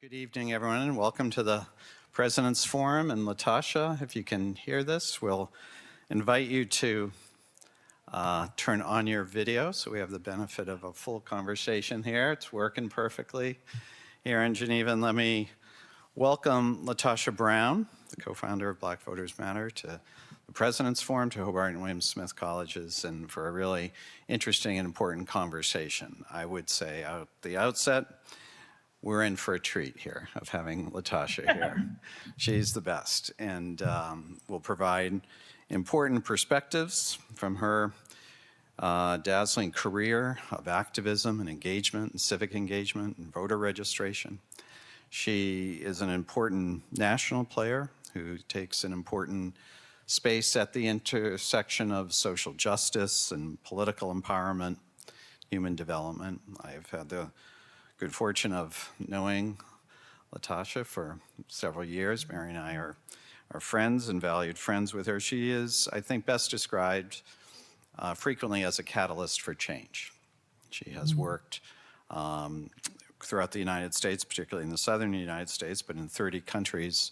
Good evening, everyone, and welcome to the President's Forum. And LaTosha, if you can hear this, we'll invite you to turn on your video so we have the benefit of a full conversation here. It's working perfectly here in Geneva. And let me welcome LaTosha Brown, the co-founder of Black Voters Matter, to the President's Forum, to Hobart and William Smith Colleges, and for a really interesting and important conversation. I would say at the outset, we're in for a treat here of having LaTosha here. She's the best, and will provide important perspectives from her dazzling career of activism and engagement and civic engagement and voter registration. She is an important national player who takes an important space at the intersection of social justice and political empowerment, human development. I've had the good fortune of knowing LaTosha for several years. Mary and I are friends and valued friends with her. She is, I think, best described frequently as a catalyst for change. She has worked throughout the United States, particularly in the southern United States, but in 30 countries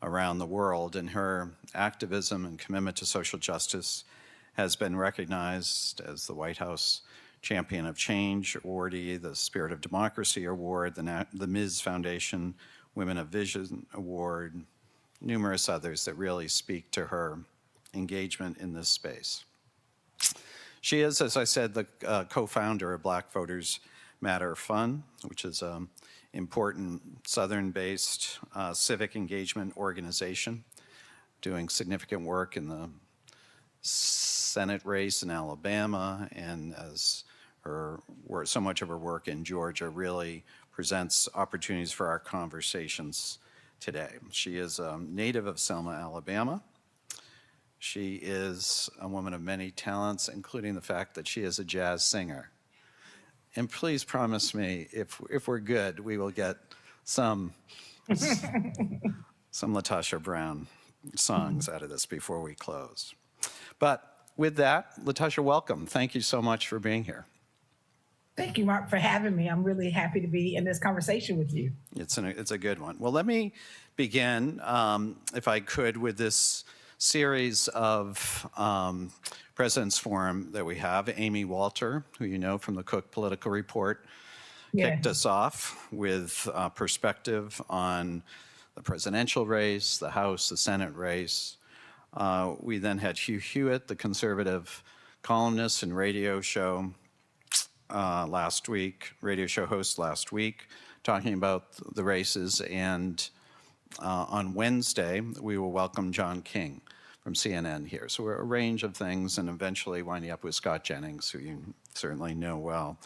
around the world. And her activism and commitment to social justice has been recognized as the White House Champion of Change awardee, the Spirit of Democracy Award, the Ms. Foundation Women of Vision Award, numerous others that really speak to her engagement in this space. She is, as I said, the co-founder of Black Voters Matter Fund, which is an important Southern-based civic engagement organization doing significant work in the Senate race in Alabama, and as so much of her work in Georgia really presents opportunities for our conversations today. She is a native of Selma, Alabama. She is a woman of many talents, including the fact that she is a jazz singer. And please promise me, if we're good, we will get some LaTosha Brown songs out of this before we close. But with that, LaTosha, welcome. Thank you so much for being here. Thank you, Mark, for having me. I'm really happy to be in this conversation with you. It's a good one. Well, let me begin, if I could, with this series of President's Forum that we have. Amy Walter, who you know from the Cook Political Report, kicked us off with perspective on the presidential race, the House, the Senate race. We then had Hugh Hewitt, the conservative columnist and radio show host last week, talking about the races. And on Wednesday, we will welcome John King from CNN here. So we're a range of things, and eventually winding up with Scott Jennings, who you certainly know well.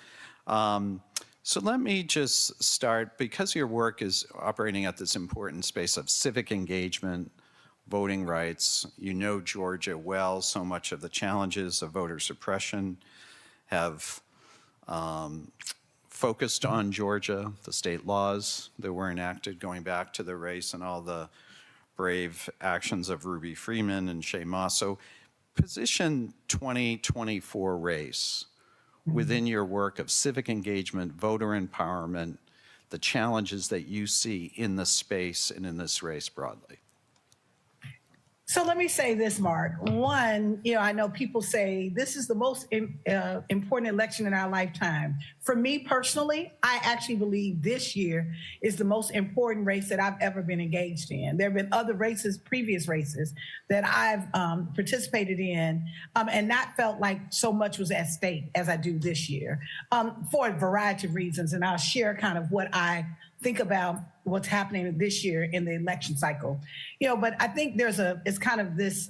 So let me just start, because your work is operating at this important space of civic engagement, voting rights. You know Georgia well. So much of the challenges of voter suppression have focused on Georgia, the state laws that were enacted going back to the race and all the brave actions of Ruby Freeman and Shay Moss. So position 2024 race within your work of civic engagement, voter empowerment, the challenges that you see in this space and in this race broadly. So let me say this, Mark. One, I know people say this is the most important election in our lifetime. For me personally, I actually believe this year is the most important race that I've ever been engaged in. There have been other races, previous races, that I've participated in and not felt like so much was at stake as I do this year for a variety of reasons. And I'll share kind of what I think about what's happening this year in the election cycle. But I think it's kind of this,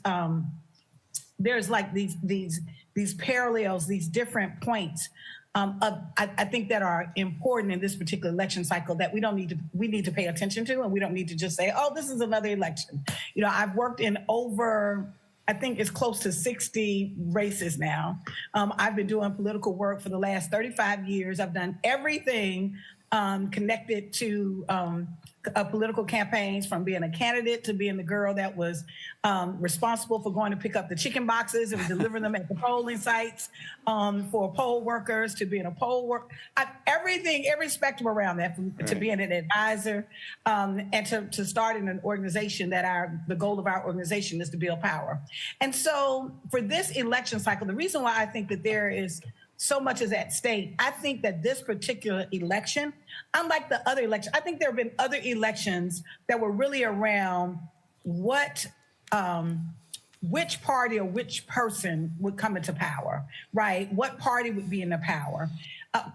there's like these parallels, these different points I think that are important in this particular election cycle that we need to pay attention to, and we don't need to just say, oh, this is another election. I've worked in over, I think it's close to 60 races now. I've been doing political work for the last 35 years. I've done everything connected to political campaigns, from being a candidate to being the girl that was responsible for going to pick up the chicken boxes and deliver them at the polling sites for poll workers, to being a poll worker. Everything, every spectrum around that, to being an advisor, and to starting an organization that the goal of our organization is to build power. And so for this election cycle, the reason why I think that there is so much is at stake. I think that this particular election, unlike the other elections, I think there have been other elections that were really around what, which party or which person would come into power, right? What party would be in the power?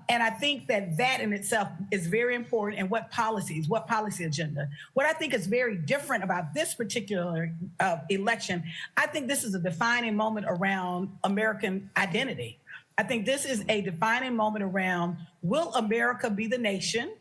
And I think that that in itself is very important. And what policies, what policy agenda. What I think is very different about this particular election, I think this is a defining moment around American identity. I think this is a defining moment around, will America be the nation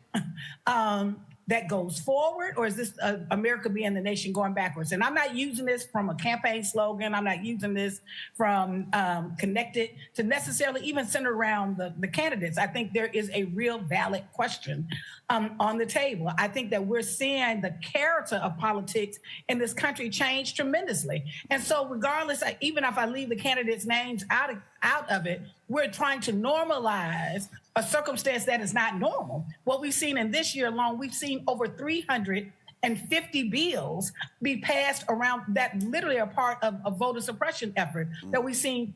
that goes forward, or is this America being the nation going backwards? And I'm not using this from a campaign slogan. I'm not using this from connected to necessarily even centered around the candidates. I think there is a real valid question on the table. I think that we're seeing the character of politics in this country change tremendously. And so regardless, even if I leave the candidates' names out of it, we're trying to normalize a circumstance that is not normal. What we've seen in this year alone, we've seen over 350 bills be passed around that literally are part of a voter suppression effort that we've seen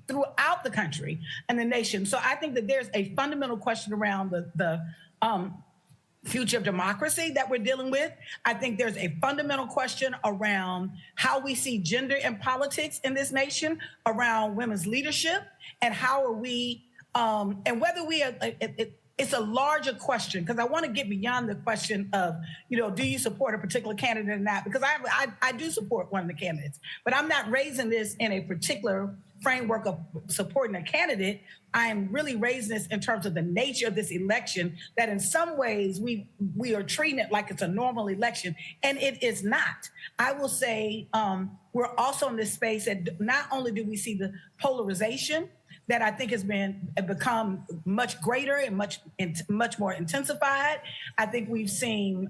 throughout the country and the nation. So I think that there's a fundamental question around the future of democracy that we're dealing with. I think there's a fundamental question around how we see gender in politics in this nation, around women's leadership, and how are we, and whether we are, it's a larger question, because I want to get beyond the question of, do you support a particular candidate or not? Because I do support one of the candidates, but I'm not raising this in a particular framework of supporting a candidate. I am really raising this in terms of the nature of this election, that in some ways we are treating it like it's a normal election, and it is not. I will say we're also in this space that not only do we see the polarization that I think has become much greater and much more intensified. I think we've seen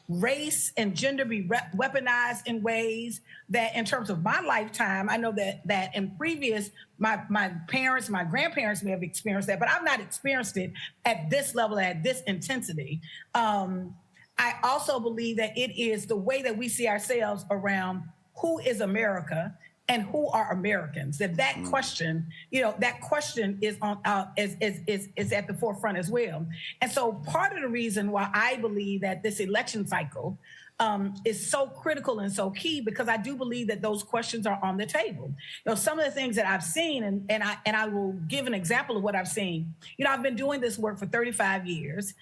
race and gender be weaponized in ways that, in terms of my lifetime, I know that in previous, my parents, my grandparents may have experienced that, but I've not experienced it at this level, at this intensity. I also believe that it is the way that we see ourselves around who is America and who are Americans. That question, that question is is at the forefront as well. And so part of the reason why I believe that this election cycle is so critical and so key, because I do believe that those questions are on the table. Some of the things that I've seen, and I will give an example of what I've seen. I've been doing this work for 35 years.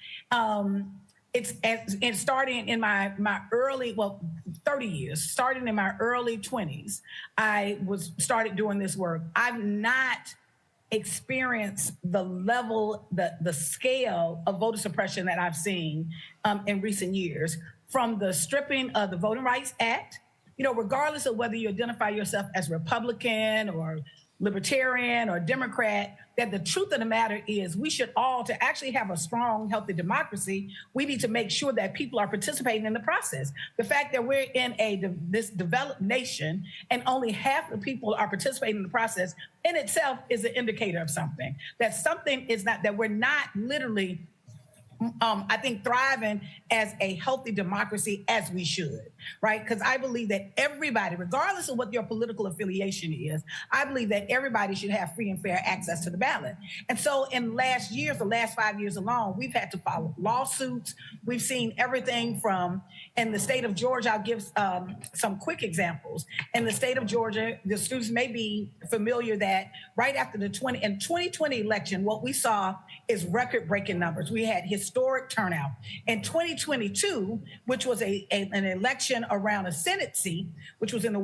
It's starting in my early, 30 years, starting in my early 20s, I started doing this work. I've not experienced the level, the scale of voter suppression that I've seen in recent years, from the stripping of the Voting Rights Act, regardless of whether you identify yourself as Republican or Libertarian or Democrat, that the truth of the matter is we should all, to actually have a strong, healthy democracy, we need to make sure that people are participating in the process. The fact that we're in this developed nation and only half the people are participating in the process in itself is an indicator of something. That something is not, that we're not literally I think thriving as a healthy democracy as we should, right? Because I believe that everybody, regardless of what your political affiliation is, I believe that everybody should have free and fair access to the ballot. And so in the last 5 years alone, we've had to follow lawsuits. We've seen everything from, in the state of Georgia, I'll give some quick examples. In the state of Georgia, the students may be familiar that right after the 2020 election, what we saw is record-breaking numbers. We had historic turnout. In 2022, which was an election around a Senate seat, which was there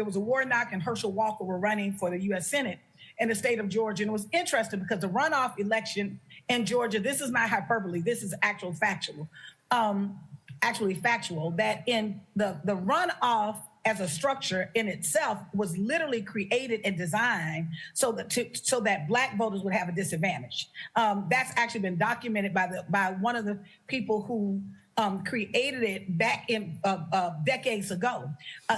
was a Warnock and Herschel Walker were running for the U.S. Senate in the state of Georgia. And it was interesting because the runoff election in Georgia, this is not hyperbole, this is actually factual, that in the runoff as a structure in itself was literally created and designed so that Black voters would have a disadvantage. That's actually been documented by one of the people who created it back in decades ago,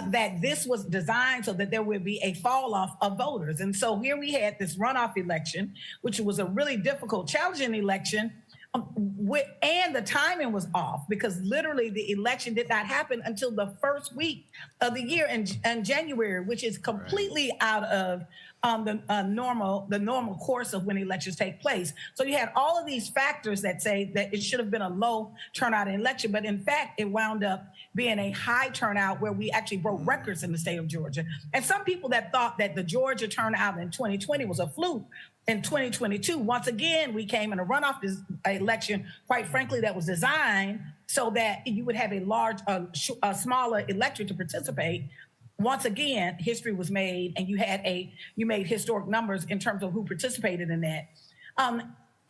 that this was designed so that there would be a fall off of voters. And so here we had this runoff election, which was a really difficult, challenging election. And the timing was off because literally the election did not happen until the first week of the year in January, which is completely out of the normal course of when elections take place. So you had all of these factors that say that it should have been a low turnout election, but in fact, it wound up being a high turnout where we actually broke records in the state of Georgia. And some people that thought that the Georgia turnout in 2020 was a fluke, in 2022, once again, we came in a runoff election, quite frankly, that was designed so that you would have a smaller electorate to participate. Once again, history was made, and you made historic numbers in terms of who participated in that.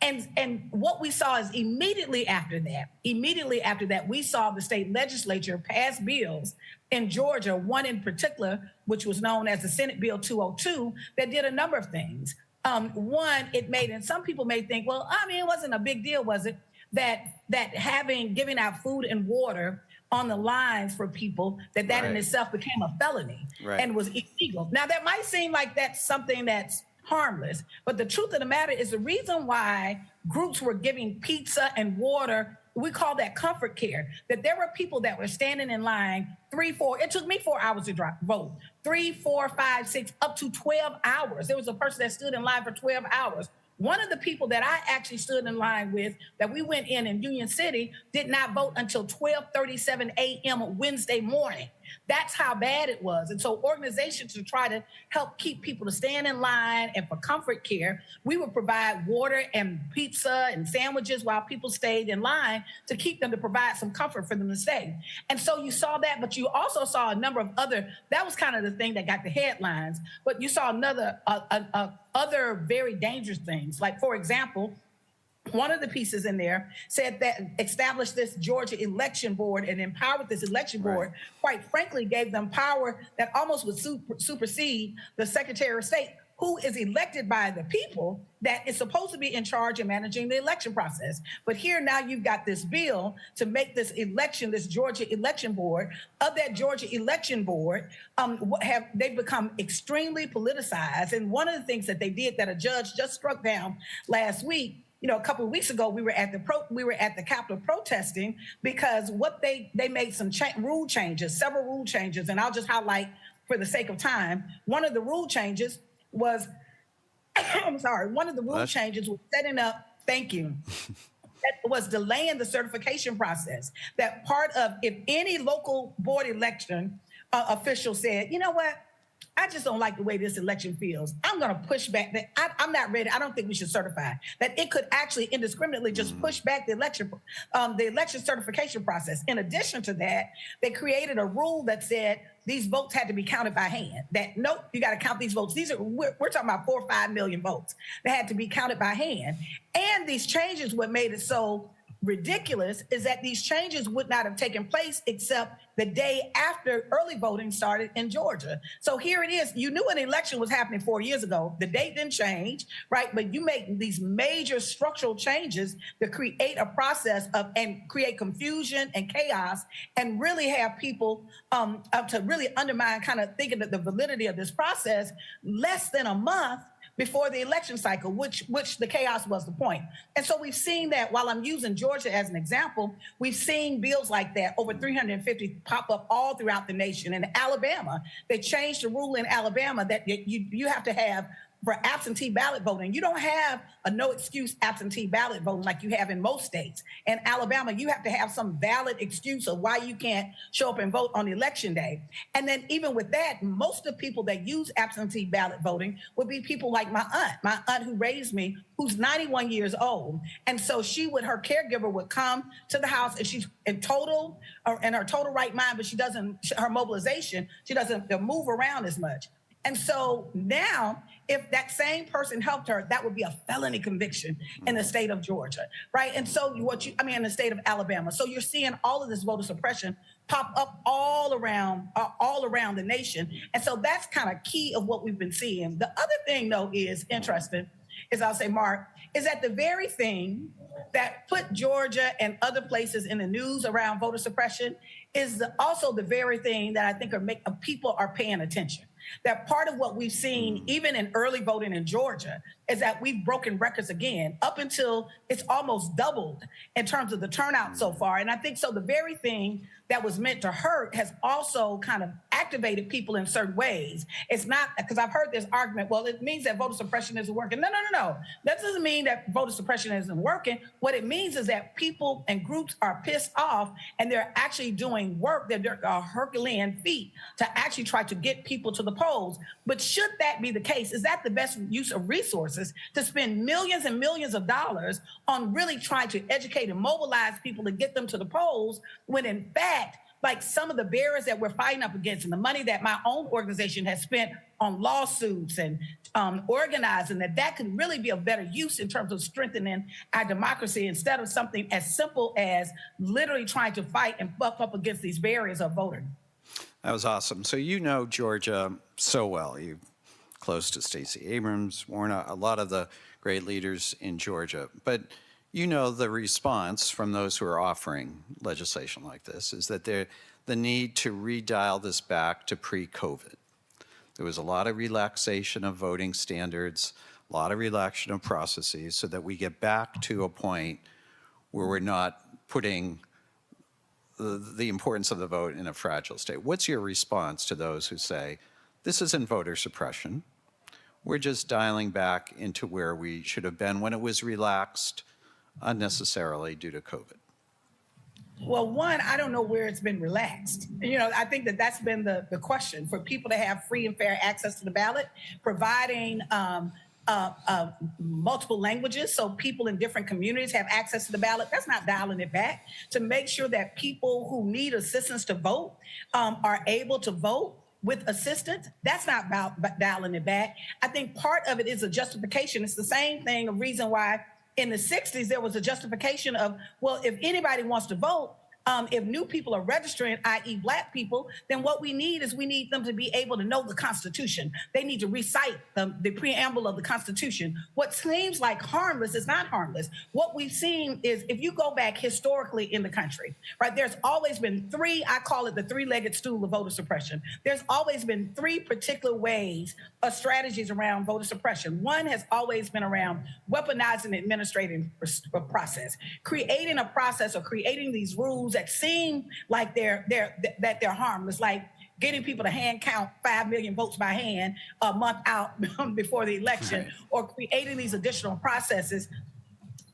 And what we saw is immediately after that, we saw the state legislature pass bills in Georgia, one in particular, which was known as the Senate Bill 202, that did a number of things. One, it made, and some people may think, well, I mean, it wasn't a big deal, was it? That giving out food and water on the lines for people, that in itself became a felony and was illegal. Now, that might seem like that's something that's harmless, but the truth of the matter is the reason why groups were giving pizza and water, we call that comfort care, that there were people that were standing in line 3, 4, it took me 4 hours to vote, 3, 4, 5, 6, up to 12 hours. There was a person that stood in line for 12 hours. One of the people that I actually stood in line with, that we went in Union City, did not vote until 12:37 a.m. Wednesday morning. That's how bad it was. And so organizations to try to help keep people to stand in line and for comfort care, we would provide water and pizza and sandwiches while people stayed in line to keep them, to provide some comfort for them to stay. And so you saw that, but you also saw a number of that was kind of the thing that got the headlines, but you saw other very dangerous things. Like, for example, one of the pieces in there said that established this Georgia election board and empowered this election board, quite frankly, gave them power that almost would supersede the Secretary of State, who is elected by the people, that is supposed to be in charge of managing the election process. But here now you've got this bill to make this election, this Georgia election board. Of that Georgia election board, they've become extremely politicized. And one of the things that they did that a judge just struck down last week, a couple of weeks ago, we were at the Capitol protesting because what they made some several rule changes, and I'll just highlight for the sake of time. One of the rule changes was, setting up, thank you, that was delaying the certification process. That part of, if any local board election official said, you know what, I just don't like the way this election feels, I'm going to push back. I'm not ready. I don't think we should certify. That it could actually indiscriminately just push back the election certification process. In addition to that, they created a rule that said these votes had to be counted by hand. That, nope, you got to count these votes. We're talking about 4 or 5 million votes that had to be counted by hand. And these changes, what made it so ridiculous is that these changes would not have taken place except the day after early voting started in Georgia. So here it is. You knew an election was happening 4 years ago. The date didn't change, right? But you make these major structural changes to create a process and create confusion and chaos, and really have people to really undermine, kind of thinking that the validity of this process less than a month before the election cycle, which the chaos was the point. And so we've seen that, while I'm using Georgia as an example, we've seen bills like that, over 350, pop up all throughout the nation. In Alabama, they changed the rule in Alabama that you have to have, for absentee ballot voting, you don't have a no excuse absentee ballot voting like you have in most states. In Alabama, you have to have some valid excuse of why you can't show up and vote on election day. And then even with that, most of the people that use absentee ballot voting would be people like my aunt who raised me, who's 91 years old. And so her caregiver would come to the house, and she's in her total right mind, but her mobilization, she doesn't move around as much. And so now, if that same person helped her, that would be a felony conviction in the state of Georgia, right? And so in the state of Alabama. So you're seeing all of this voter suppression pop up all around the nation. And so that's kind of key of what we've been seeing. The other thing, though, is interesting, is I'll say, Mark, is that the very thing that put Georgia and other places in the news around voter suppression is also the very thing that I think people are paying attention. That part of what we've seen, even in early voting in Georgia, is that we've broken records again, up until it's almost doubled in terms of the turnout so far. And I think so the very thing that was meant to hurt has also kind of activated people in certain ways. It's not, because I've heard this argument, well, it means that voter suppression isn't working. No. That doesn't mean that voter suppression isn't working. What it means is that people and groups are pissed off and they're actually doing work, that they're Herculean feat to actually try to get people to the polls. But should that be the case, is that the best use of resources to spend millions and millions of dollars on really trying to educate and mobilize people to get them to the polls, when in fact, like some of the barriers that we're fighting up against and the money that my own organization has spent on lawsuits and organizing, that could really be a better use in terms of strengthening our democracy instead of something as simple as literally trying to fight and buck up against these barriers of voting. That was awesome. So you know Georgia so well. You're close to Stacey Abrams, Warnock, a lot of the great leaders in Georgia. But you know the response from those who are offering legislation like this is that the need to redial this back to pre-COVID. There was a lot of relaxation of voting standards, a lot of relaxation of processes, so that we get back to a point where we're not putting the importance of the vote in a fragile state. What's your response to those who say, this isn't voter suppression, we're just dialing back into where we should have been when it was relaxed unnecessarily due to COVID? Well, one, I don't know where it's been relaxed. I think that's been the question, for people to have free and fair access to the ballot, providing multiple languages so people in different communities have access to the ballot. That's not dialing it back. To make sure that people who need assistance to vote are able to vote with assistance, that's not about dialing it back. I think part of it is a justification. It's the same thing, a reason why in the 60s, there was a justification of, well, if anybody wants to vote, if new people are registering, i.e. Black people, then what we need them to be able to know the Constitution. They need to recite the preamble of the Constitution. What seems like harmless is not harmless. What we've seen is, if you go back historically in the country, right, there's always been I call it the three-legged stool of voter suppression. There's always been three particular ways of strategies around voter suppression. One has always been around weaponizing the administrative process, creating a process or creating these rules that seem like they're harmless, like getting people to hand count 5 million votes by hand a month out before the election, right, or creating these additional processes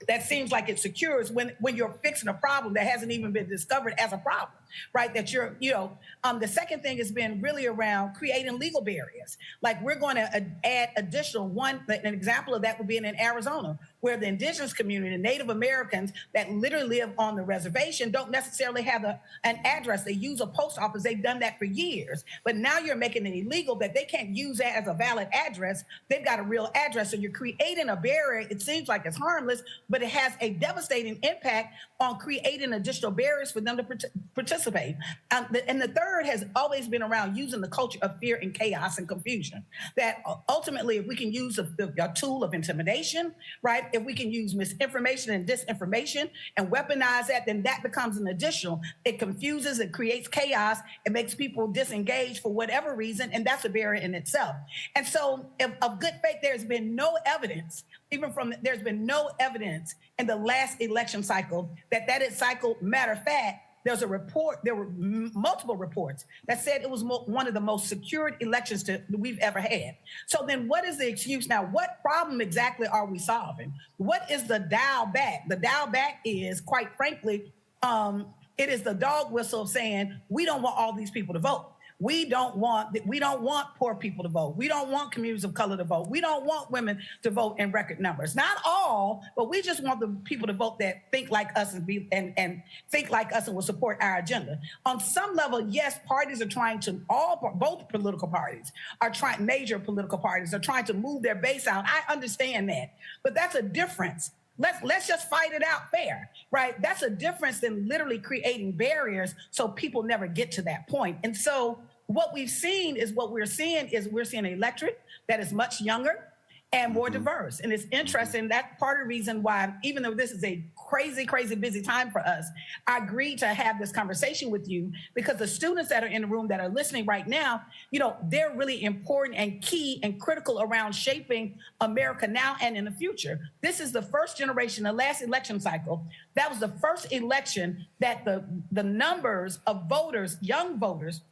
that seems like it secures when you're fixing a problem that hasn't even been discovered as a problem, right? That the second thing has been really around creating legal barriers. Like, we're going to add additional an example of that would be in Arizona, where the indigenous community, the Native Americans that literally live on the reservation, don't necessarily have an address. They use a post office. They've done that for years. But now you're making it illegal that they can't use that as a valid address. They've got a real address. So you're creating a barrier. It seems like it's harmless, but it has a devastating impact on creating additional barriers for them to participate. And the third has always been around using the culture of fear and chaos and confusion. That ultimately, if we can use a tool of intimidation, right? If we can use misinformation and disinformation and weaponize that, then that becomes an additional. It confuses, it creates chaos, it makes people disengage for whatever reason, and that's a barrier in itself. And so, of good faith, there's been no evidence, there's been no evidence in the last election cycle that cycle, matter of fact, there were multiple reports that said it was one of the most secured elections that we've ever had. So then what is the excuse now? What problem exactly are we solving? What is the dial back? The dial back is, quite frankly, it is the dog whistle saying, we don't want all these people to vote. We don't want poor people to vote. We don't want communities of color to vote. We don't want women to vote in record numbers. Not all, but we just want the people to vote that think like us and think like us and will support our agenda. On some level, yes, parties are trying to both political parties are trying major political parties are trying to move their base out. I understand that, but that's a difference. Let's just fight it out fair, right? That's a difference than literally creating barriers so people never get to that point. And so what we're seeing is we're seeing an electorate that is much younger and more diverse. And it's interesting. That's part of the reason why, even though this is a crazy, crazy busy time for us, I agreed to have this conversation with you because the students that are in the room that are listening right now, they're really important and key and critical around shaping America now and in the future. This is the first generation, the last election cycle. That was the first election that the numbers of voters, young voters,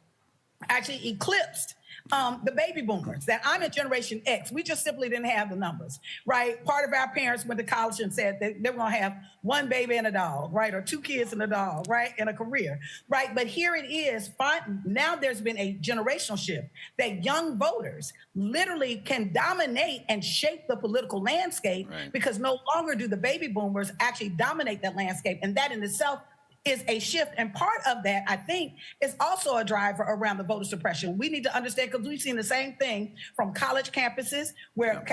actually eclipsed the baby boomers. That I'm in Generation X. We just simply didn't have the numbers, right? Part of our parents went to college and said that they were going to have one baby and a dog, right? Or two kids and a dog, right? And a career, right? But here it is. Now there's been a generational shift that young voters literally can dominate and shape the political landscape, right? Because no longer do the baby boomers actually dominate that landscape. And that in itself is a shift. And part of that, I think, is also a driver around the voter suppression. We need to understand, because we've seen the same thing from college campuses, where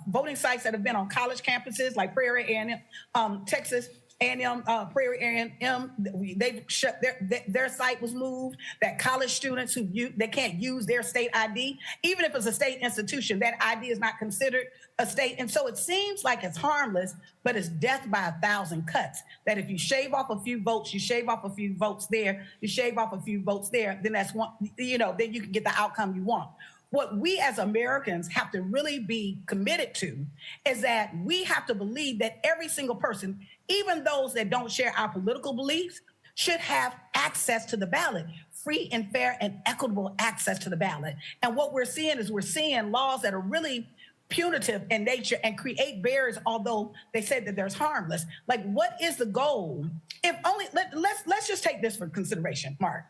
voting sites that have been on college campuses like Prairie A&M, Texas A&M, Prairie A&M, they've shut their site was moved. That college students they can't use their state ID, even if it's a state institution, that ID is not considered a state. And so it seems like it's harmless, but it's death by 1,000 cuts. That if you shave off a few votes, you shave off a few votes there, you shave off a few votes there, then that's one, then you can get the outcome you want. What we as Americans have to really be committed to is that we have to believe that every single person, even those that don't share our political beliefs, should have access to the ballot, free and fair and equitable access to the ballot. And what we're seeing is laws that are really punitive in nature and create barriers, although they said that there's harmless. Like, what is the goal? If only, let's just take this for consideration, Mark.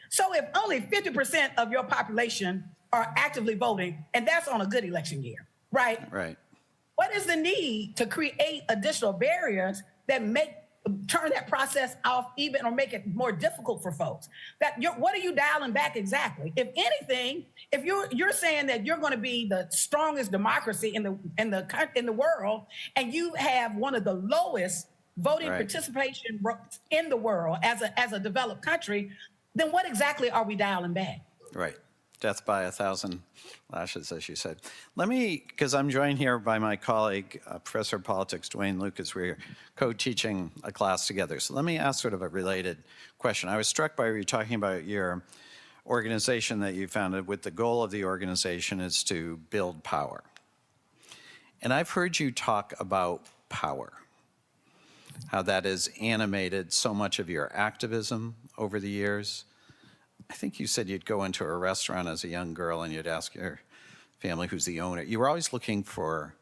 So if only 50% of your population are actively voting, and that's on a good election year, right? Right. What is the need to create additional barriers that turn that process off even or make it more difficult for folks? What are you dialing back exactly? If anything, if you're saying that you're going to be the strongest democracy in the world, and you have one of the lowest voting participation in the world as a developed country, then what exactly are we dialing back? Right. Death by 1,000 lashes, as you said. Let me, because I'm joined here by my colleague, Professor of Politics, Dwayne Lucas. We're co-teaching a class together. So let me ask sort of a related question. I was struck by you talking about your organization that you founded, with the goal of the organization is to build power. And I've heard you talk about power, how that has animated so much of your activism over the years. I think you said you'd go into a restaurant as a young girl and you'd ask your family who's the owner. You were always looking for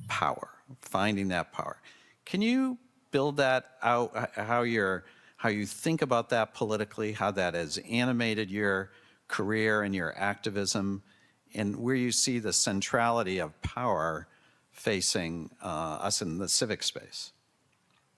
power, finding that power. Can you build that out, how you think about that politically, how that has animated your career and your activism, and where you see the centrality of power facing us in the civic space?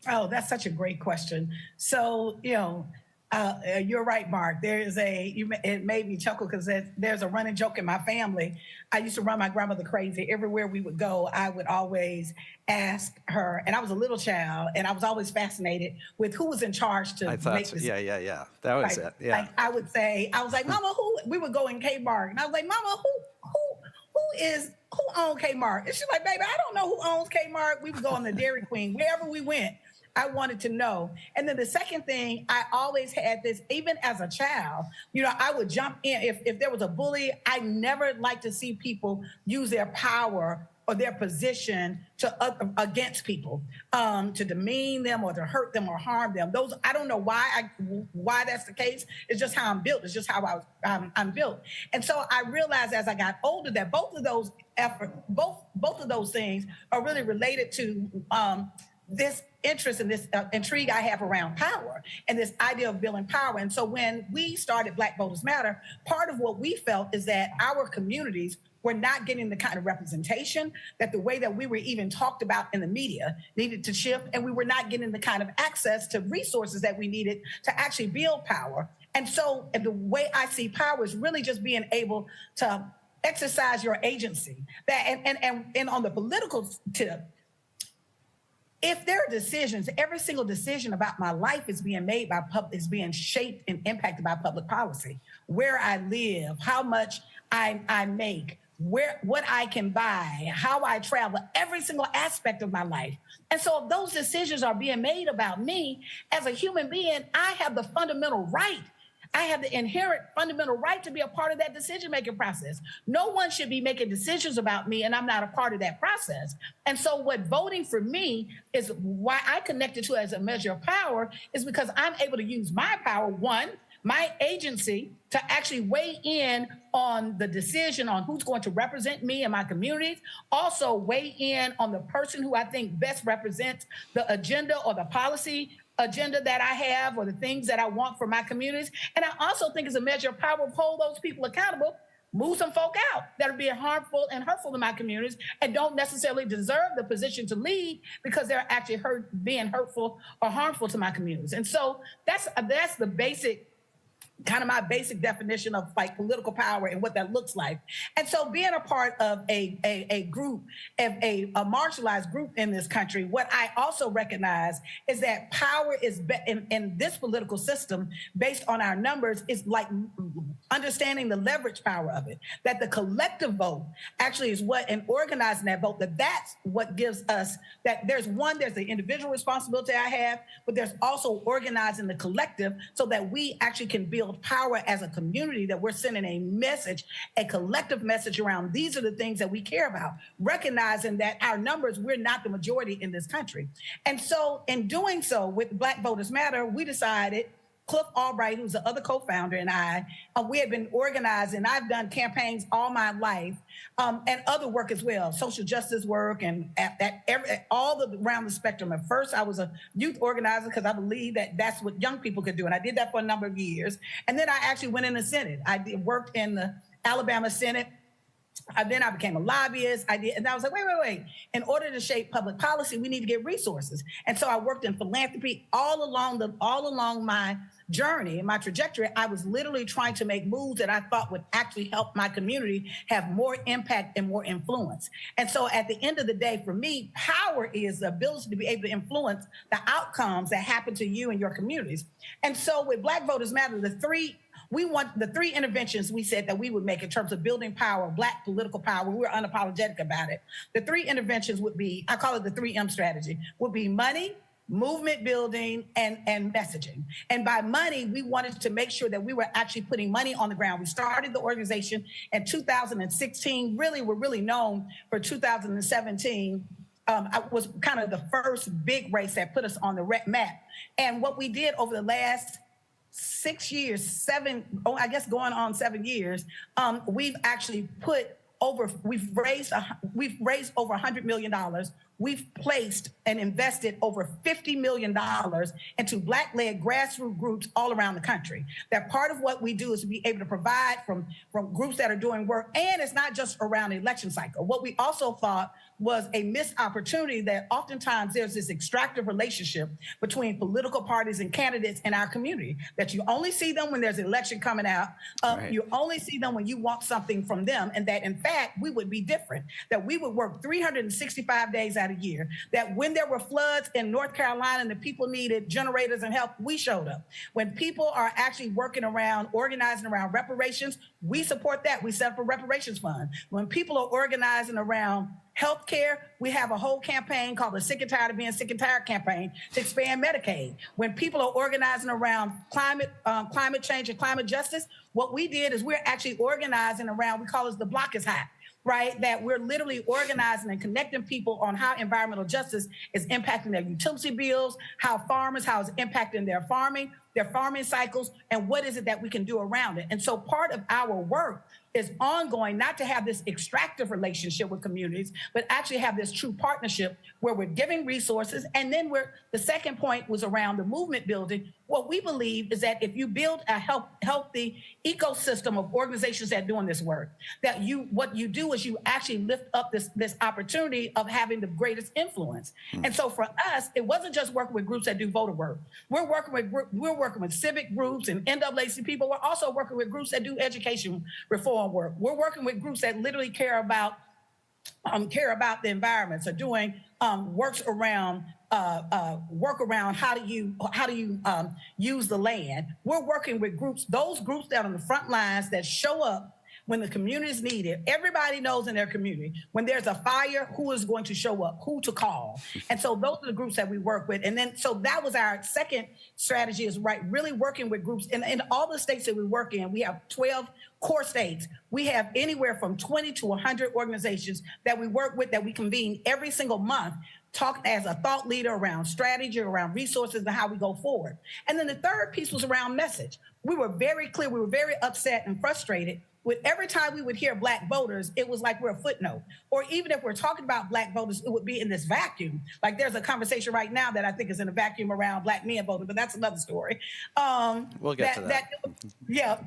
Oh, that's such a great question. So, you're right, Mark. It made me chuckle because there's a running joke in my family. I used to run my grandmother crazy. Everywhere we would go, I would always ask her, and I was a little child, and I was always fascinated with who was in charge to make this. Yeah. That was it. Yeah. Like I was like, Mama, we would go in Kmart, and I was like, Mama, who owns Kmart? And she's like, baby, I don't know who owns Kmart. We would go on the Dairy Queen, wherever we went. I wanted to know. And then the second thing, I always had this, even as a child, I would jump in. If there was a bully, I never liked to see people use their power or their position against people, to demean them or to hurt them or harm them. I don't know why that's the case. It's just how I'm built. It's just how I'm built. And so I realized as I got older that both of those things are really related to this interest and this intrigue I have around power and this idea of building power. And so when we started Black Voters Matter, part of what we felt is that our communities were not getting the kind of representation, that the way that we were even talked about in the media needed to shift, and we were not getting the kind of access to resources that we needed to actually build power. And so the way I see power is really just being able to exercise your agency. That and on the political tip, if there are decisions, every single decision about my life is being made by is being shaped and impacted by public policy. Where I live, how much I make, what I can buy, how I travel, every single aspect of my life. And so if those decisions are being made about me as a human being, I have the fundamental right. I have the inherent fundamental right to be a part of that decision-making process. No one should be making decisions about me and I'm not a part of that process. And so what voting for me is, why I connected to it as a measure of power, is because I'm able to use my power, one, my agency, to actually weigh in on the decision on who's going to represent me and my communities, also weigh in on the person who I think best represents the agenda or the policy agenda that I have or the things that I want for my communities. And I also think it's a measure of power to hold those people accountable, move some folk out that are being harmful and hurtful to my communities and don't necessarily deserve the position to lead because they're actually being hurtful or harmful to my communities. And so that's the basic, kind of my basic definition of like political power and what that looks like. And so being a part of a group, a marginalized group in this country, what I also recognize is that power is in this political system based on our numbers is like understanding the leverage power of it, that the collective vote actually is what, and organizing that vote, that's what gives us, that there's the individual responsibility I have, but there's also organizing the collective so that we actually can build power as a community, that we're sending a message, a collective message around these are the things that we care about, recognizing that our numbers, we're not the majority in this country. And so in doing so with Black Voters Matter, we decided, Cliff Albright, who's the other co-founder, and I, we had been organizing. I've done campaigns all my life and other work as well, social justice work and around the spectrum. At first, I was a youth organizer because I believed that that's what young people could do. And I did that for a number of years. And then I actually went in the Senate. Worked in the Alabama Senate. Then I became a lobbyist. And I was like, wait. In order to shape public policy, we need to get resources. And so I worked in philanthropy all along my journey and my trajectory. I was literally trying to make moves that I thought would actually help my community have more impact and more influence. And so at the end of the day, for me, power is the ability to be able to influence the outcomes that happen to you and your communities. And so with Black Voters Matter, the three interventions we said that we would make in terms of building power, Black political power, we were unapologetic about it. The three interventions would be, I call it the 3M strategy, would be money, movement building, and messaging. And by money, we wanted to make sure that we were actually putting money on the ground. We started the organization in 2016, we're really known for 2017. Was kind of the first big race that put us on the map. And what we did over the last 6 years, I guess going on 7 years, we've actually we've raised over $100 million. We've placed and invested over $50 million into Black-led grassroots groups all around the country. That part of what we do is to be able to provide from groups that are doing work, and it's not just around the election cycle. What we also thought was a missed opportunity, that oftentimes there's this extractive relationship between political parties and candidates in our community, that you only see them when there's an election coming out. Right. You only see them when you want something from them, and that in fact, we would be different, that we would work 365 days out of the year, that when there were floods in North Carolina and the people needed generators and help, we showed up. When people are actually organizing around reparations, we support that. We set up a reparations fund. When people are organizing around healthcare, we have a whole campaign called the Sick and Tired of Being Sick and Tired campaign to expand Medicaid. When people are organizing around climate change and climate justice, what we did is we're actually organizing around, we call it the block is hot, right? That we're literally organizing and connecting people on how environmental justice is impacting their utility bills, how it's impacting their farming. their farming cycles, and what is it that we can do around it. And so part of our work is ongoing, not to have this extractive relationship with communities, but actually have this true partnership where we're giving resources. And then the second point was around the movement building. What we believe is that if you build a healthy ecosystem of organizations that are doing this work, that what you do is you actually lift up this opportunity of having the greatest influence. And so for us, it wasn't just working with groups that do voter work. We're working with civic groups and NAACP people. We're also working with groups that do education reform work. We're working with groups that literally care about the environment. So doing work around how do you use the land. We're working with those groups that are on the front lines that show up when the community is needed. Everybody knows in their community when there's a fire, who is going to show up, who to call. And so those are the groups that we work with. And then so that was our second strategy, is really working with groups. In all the states that we work in, we have 12 core states. We have anywhere from 20 to 100 organizations that we work with, that we convene every single month, talk as a thought leader around strategy, around resources, and how we go forward. And then the third piece was around message. We were very clear. We were very upset and frustrated with every time we would hear Black voters, it was like we're a footnote. Or even if we're talking about Black voters, it would be in this vacuum. Like there's a conversation right now that I think is in a vacuum around Black men voting, but that's another story. We'll get to that.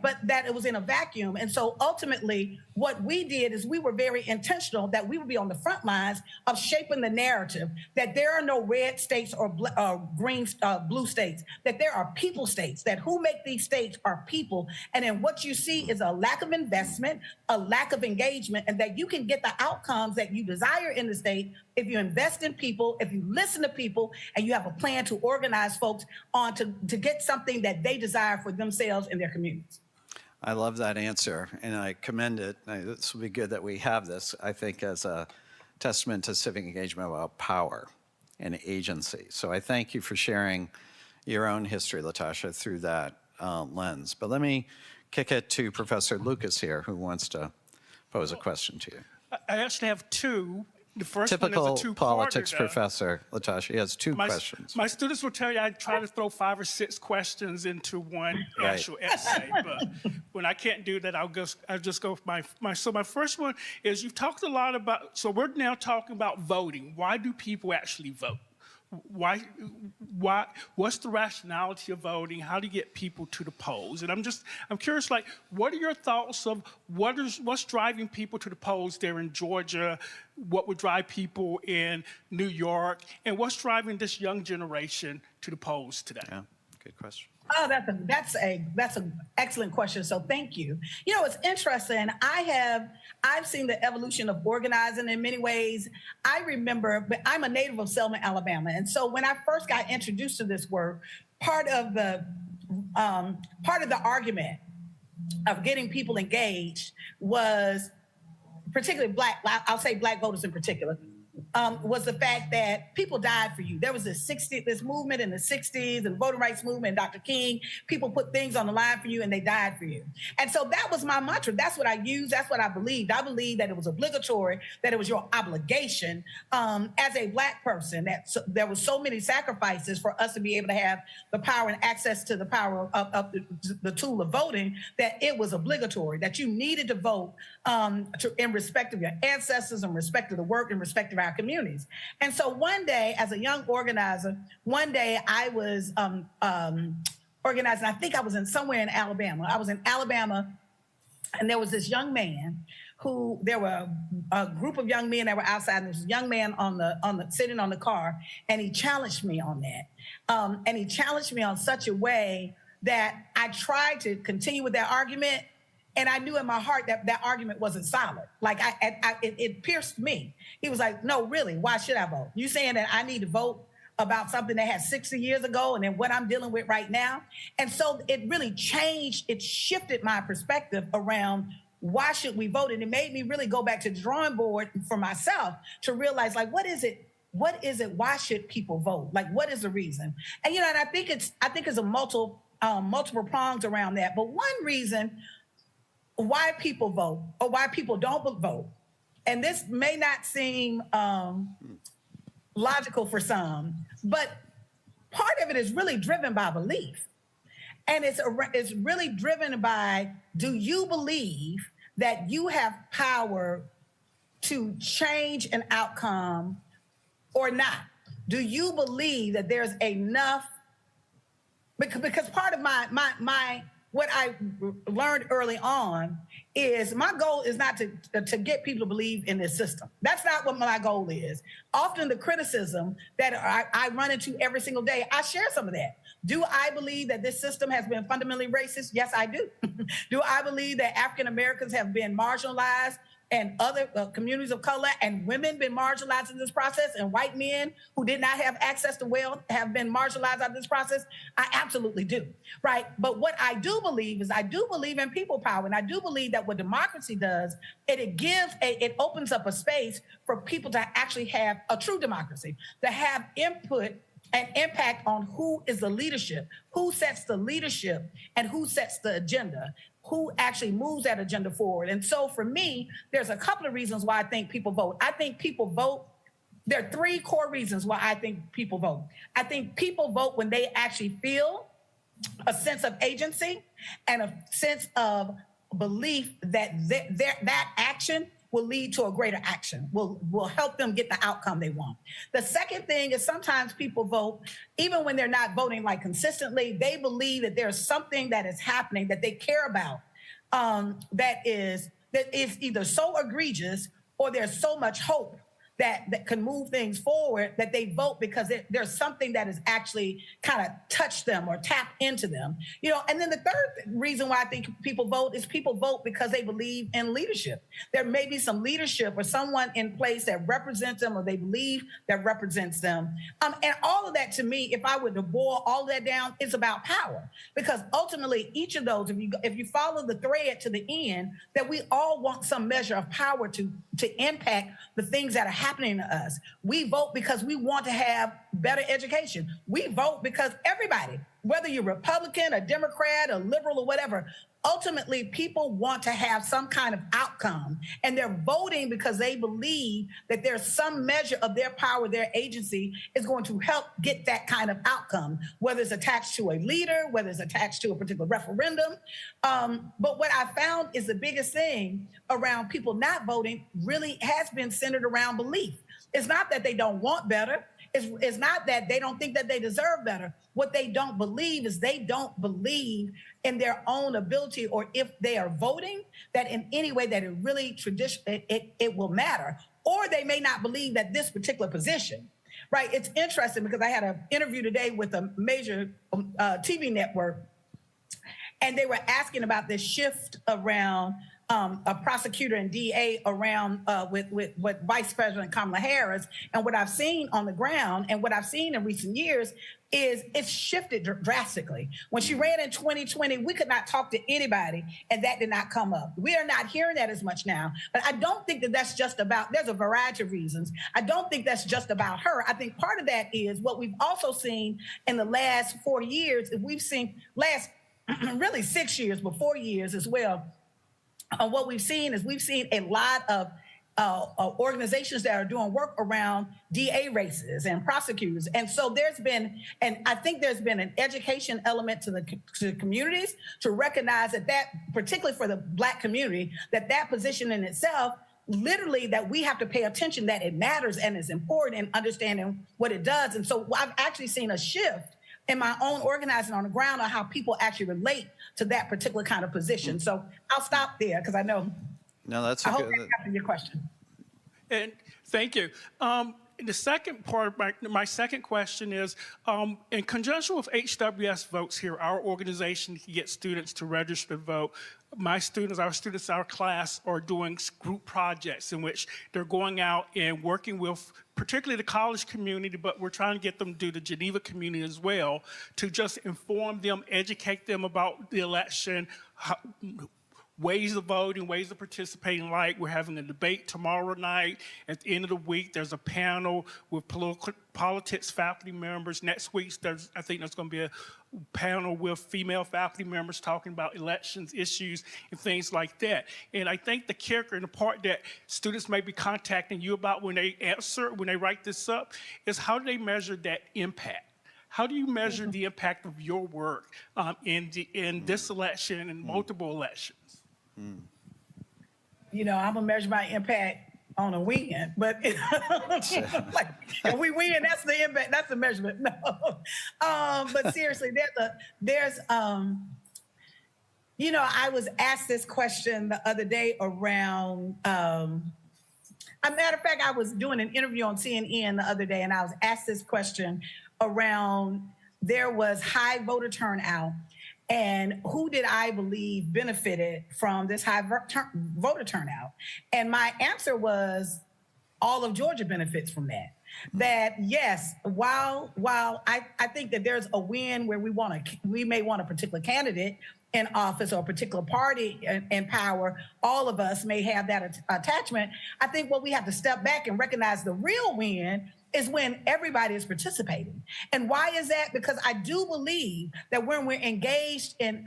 But that it was in a vacuum. And so ultimately, what we did is we were very intentional that we would be on the front lines of shaping the narrative, that there are no red states or blue states, that there are people states, that who make these states are people. And then what you see is a lack of investment, a lack of engagement, and that you can get the outcomes that you desire in the state if you invest in people, if you listen to people, and you have a plan to organize folks on to get something that they desire for themselves and their communities. I love that answer, and I commend it. This will be good that we have this, I think, as a testament to civic engagement about power and agency. So I thank you for sharing your own history, LaTosha, through that lens. But let me kick it to Professor Lucas here, who wants to pose a question to you. I actually have two. The first Typical one is a two-parter. politics professor, LaTosha. He has two questions. My students will tell you I try to throw 5 or 6 questions into one actual essay, but when I can't do that, I'll just go with my. So my first one is, you've talked a lot about, so we're now talking about voting. Why do people actually vote? Why, what's the rationality of voting? How do you get people to the polls? And I'm curious, like, what are your thoughts of what's driving people to the polls there in Georgia? What would drive people in New York? And what's driving this young generation to the polls today? Yeah, good question. Oh, that's an excellent question. So thank you. You know, it's interesting. I've seen the evolution of organizing in many ways. I remember, but I'm a native of Selma, Alabama, and so when I first got introduced to this work, part of the argument of getting people engaged was particularly I'll say Black voters in particular. Was the fact that people died for you. There was this movement in the 60s and voting rights movement, and Dr. King, people put things on the line for you and they died for you. And so that was my mantra. That's what I used. That's what I believed. I believed that it was obligatory, that it was your obligation as a Black person, that there was so many sacrifices for us to be able to have the power and access to the power of the tool of voting, that it was obligatory, that you needed to vote in respect of your ancestors, in respect of the work, in respect of our communities. And so one day, as a young organizer, I was organizing. I think I was somewhere in Alabama. I was in Alabama, and there was this young man there were a group of young men that were outside, and there was a young man sitting on the car, and he challenged me on that. And he challenged me on such a way that I tried to continue with that argument. And I knew in my heart that argument wasn't solid. Like it pierced me. He was like, no, really, why should I vote? You saying that I need to vote about something that had 60 years ago and then what I'm dealing with right now? And so it really it shifted my perspective around why should we vote? And it made me really go back to the drawing board for myself to realize, like, what is it? Why should people vote? Like, what is the reason? And, you know, and I think it's a multiple prongs around that. But one reason why people vote or why people don't vote, and this may not seem logical for some, but part of it is really driven by belief. And it's really driven by, do you believe that you have power to change an outcome or not? Do you believe that there's enough? Because part of my what I learned early on is my goal is not to get people to believe in this system. That's not what my goal is. Often the criticism that I run into every single day, I share some of that. Do I believe that this system has been fundamentally racist? Yes, I do. Do I believe that African Americans have been marginalized and other communities of color and women been marginalized in this process, and white men who did not have access to wealth have been marginalized out of this process? I absolutely do, right? But what I do believe is I do believe in people power, and I do believe that what democracy does, it opens up a space for people to actually have a true democracy, to have input and impact on who is the leadership, who sets the leadership, and who sets the agenda, who actually moves that agenda forward. And so for me, there's a couple of reasons why I think people vote. I think people vote. There are three core reasons why I think people vote. I think people vote when they actually feel a sense of agency and a sense of belief that that action will lead to a greater action, will help them get the outcome they want. The second thing is sometimes people vote, even when they're not voting like consistently, they believe that there's something that is happening that they care about, that is either so egregious or there's so much hope that can move things forward that they vote because there's something that has actually kind of touched them or tapped into them. And then the third reason why I think people vote is people vote because they believe in leadership. There may be some leadership or someone in place that represents them or they believe that represents them. And all of that, to me, if I were to boil all of that down, it's about power. Because ultimately, each of those, if you follow the thread to the end, that we all want some measure of power to impact the things that are happening to us. We vote because we want to have better education. We vote because everybody, whether you're Republican, a Democrat, a liberal, or whatever, ultimately people want to have some kind of outcome. And they're voting because they believe that there's some measure of their power, their agency is going to help get that kind of outcome, whether it's attached to a leader, whether it's attached to a particular referendum. But what I found is the biggest thing around people not voting really has been centered around belief. It's not that they don't want better. It's not that they don't think that they deserve better. What they don't believe is they don't believe in their own ability, or if they are voting, that in any way that it really it will matter. Or they may not believe that this particular position, right? It's interesting because I had an interview today with a major TV network, and they were asking about this shift around a prosecutor and DA around with Vice President Kamala Harris. And what I've seen on the ground and what I've seen in recent years is it's shifted drastically. When she ran in 2020, we could not talk to anybody, and that did not come up. We are not hearing that as much now. But I don't think that that's just about, there's a variety of reasons. I don't think that's just about her. I think part of that is what we've also seen in the last 4 years, we've seen last really 6 years, but 4 years as well. What we've seen is a lot of organizations that are doing work around DA races and prosecutors. And so there's been, and I think there's been an education element to the communities to recognize that particularly for the Black community, that position in itself, literally that we have to pay attention, that it matters and is important in understanding what it does. And so I've actually seen a shift in my own organizing on the ground on how people actually relate to that particular kind of position. So I'll stop there because I know. No, that's I hope that answers your question. And thank you. The second part, my second question is, in conjunction with HWS Votes here, our organization gets students to register to vote. Our students, our class are doing group projects in which they're going out and working with particularly the college community, but we're trying to get them to do the Geneva community as well, to just inform them, educate them about the election, ways of voting, ways of participating. Like we're having a debate tomorrow night. At the end of the week, there's a panel with politics faculty members. Next week, I think there's going to be a panel with female faculty members talking about elections, issues, and things like that. And I think the kicker and the part that students may be contacting you about when they write this up, is how do they measure that impact? how do you measure the impact of your work in this election and multiple elections? I'm gonna measure my impact on a win, but like if we win, that's the impact. That's the measurement. No, but seriously, I was asked this question the other day around. A matter of fact, I was doing an interview on CNN the other day, and I was asked this question around. There was high voter turnout, and who did I believe benefited from this high voter turnout? And my answer was all of Georgia benefits from that. That yes, while I think that there's a win where we may want a particular candidate in office or a particular party in power, all of us may have that attachment. I think what we have to step back and recognize the real win is when everybody is participating. And why is that? Because I do believe that when we're engaged in,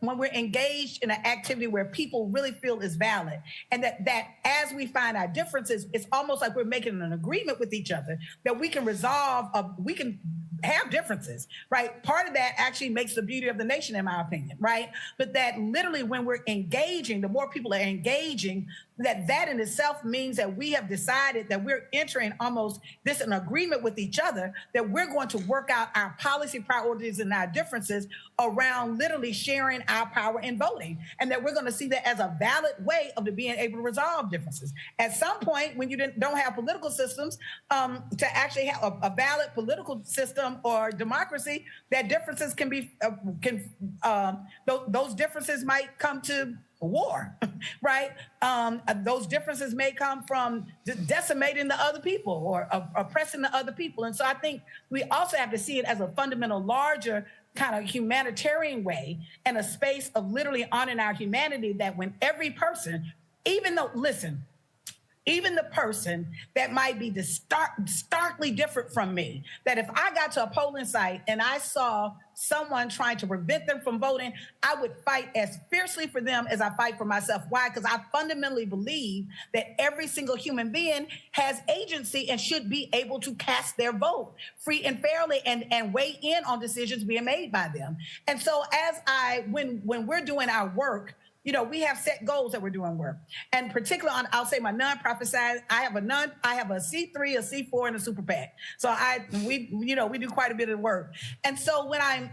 when we're engaged in an activity where people really feel is valid, and that as we find our differences, it's almost like we're making an agreement with each other that we can we can have differences, right? Part of that actually makes the beauty of the nation, in my opinion, right? But that literally when we're engaging, the more people are engaging, that in itself means that we have decided that we're entering almost an agreement with each other, that we're going to work out our policy priorities and our differences around literally sharing our power in voting, and that we're going to see that as a valid way of being able to resolve differences. At some point, when you don't have political systems, to actually have a valid political system or democracy, that differences can be, those differences might come to war, right? Those differences may come from decimating the other people or oppressing the other people. And so I think we also have to see it as a fundamental, larger kind of humanitarian way, and a space of literally honoring our humanity, that when every person, even the person that might be starkly different from me, that if I got to a polling site and I saw someone trying to prevent them from voting, I would fight as fiercely for them as I fight for myself. Why? Because I fundamentally believe that every single human being has agency and should be able to cast their vote free and fairly, and weigh in on decisions being made by them. And so when we're doing our work, we have set goals that we're doing work. And particularly on, I'll say my nonprofit side, I have a C3, a C4, and a super PAC. So we do quite a bit of work. And so when I'm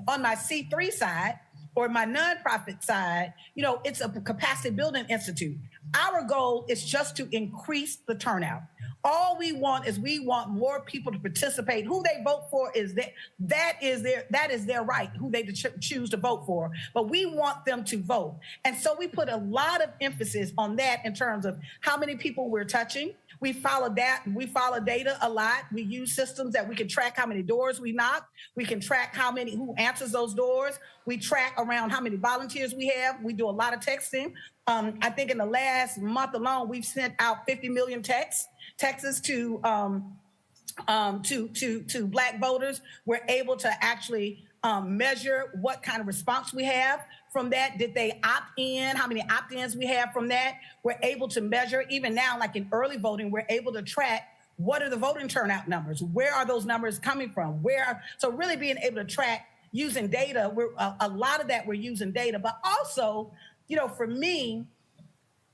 on my C3 side or my nonprofit side, it's a capacity building institute. Our goal is just to increase the turnout. All we want is more people to participate. Who they vote for that is their right, who they choose to vote for. But we want them to vote. And so we put a lot of emphasis on that in terms of how many people we're touching. We follow that. We follow data a lot. We use systems that we can track how many doors we knock. We can track who answers those doors. We track around how many volunteers we have. We do a lot of texting. I think in the last month alone, we've sent out 50 million texts to Black voters. We're able to actually measure what kind of response we have from that. Did they opt in? How many opt-ins we have from that? We're able to measure, even now, like in early voting, we're able to track what are the voting turnout numbers? Where are those numbers coming from? So really being able to track using data, a lot of that we're using data, but also, for me,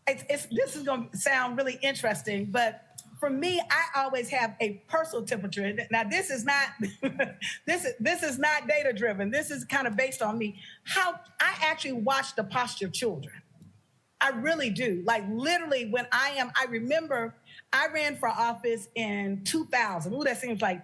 this is going to sound really interesting, but for me, I always have a personal temperature. Now, this is not this is not data driven. This is kind of based on me. How I actually watch the posture of children. I really do. Like literally, when I remember I ran for office in 2000. Ooh, that seems like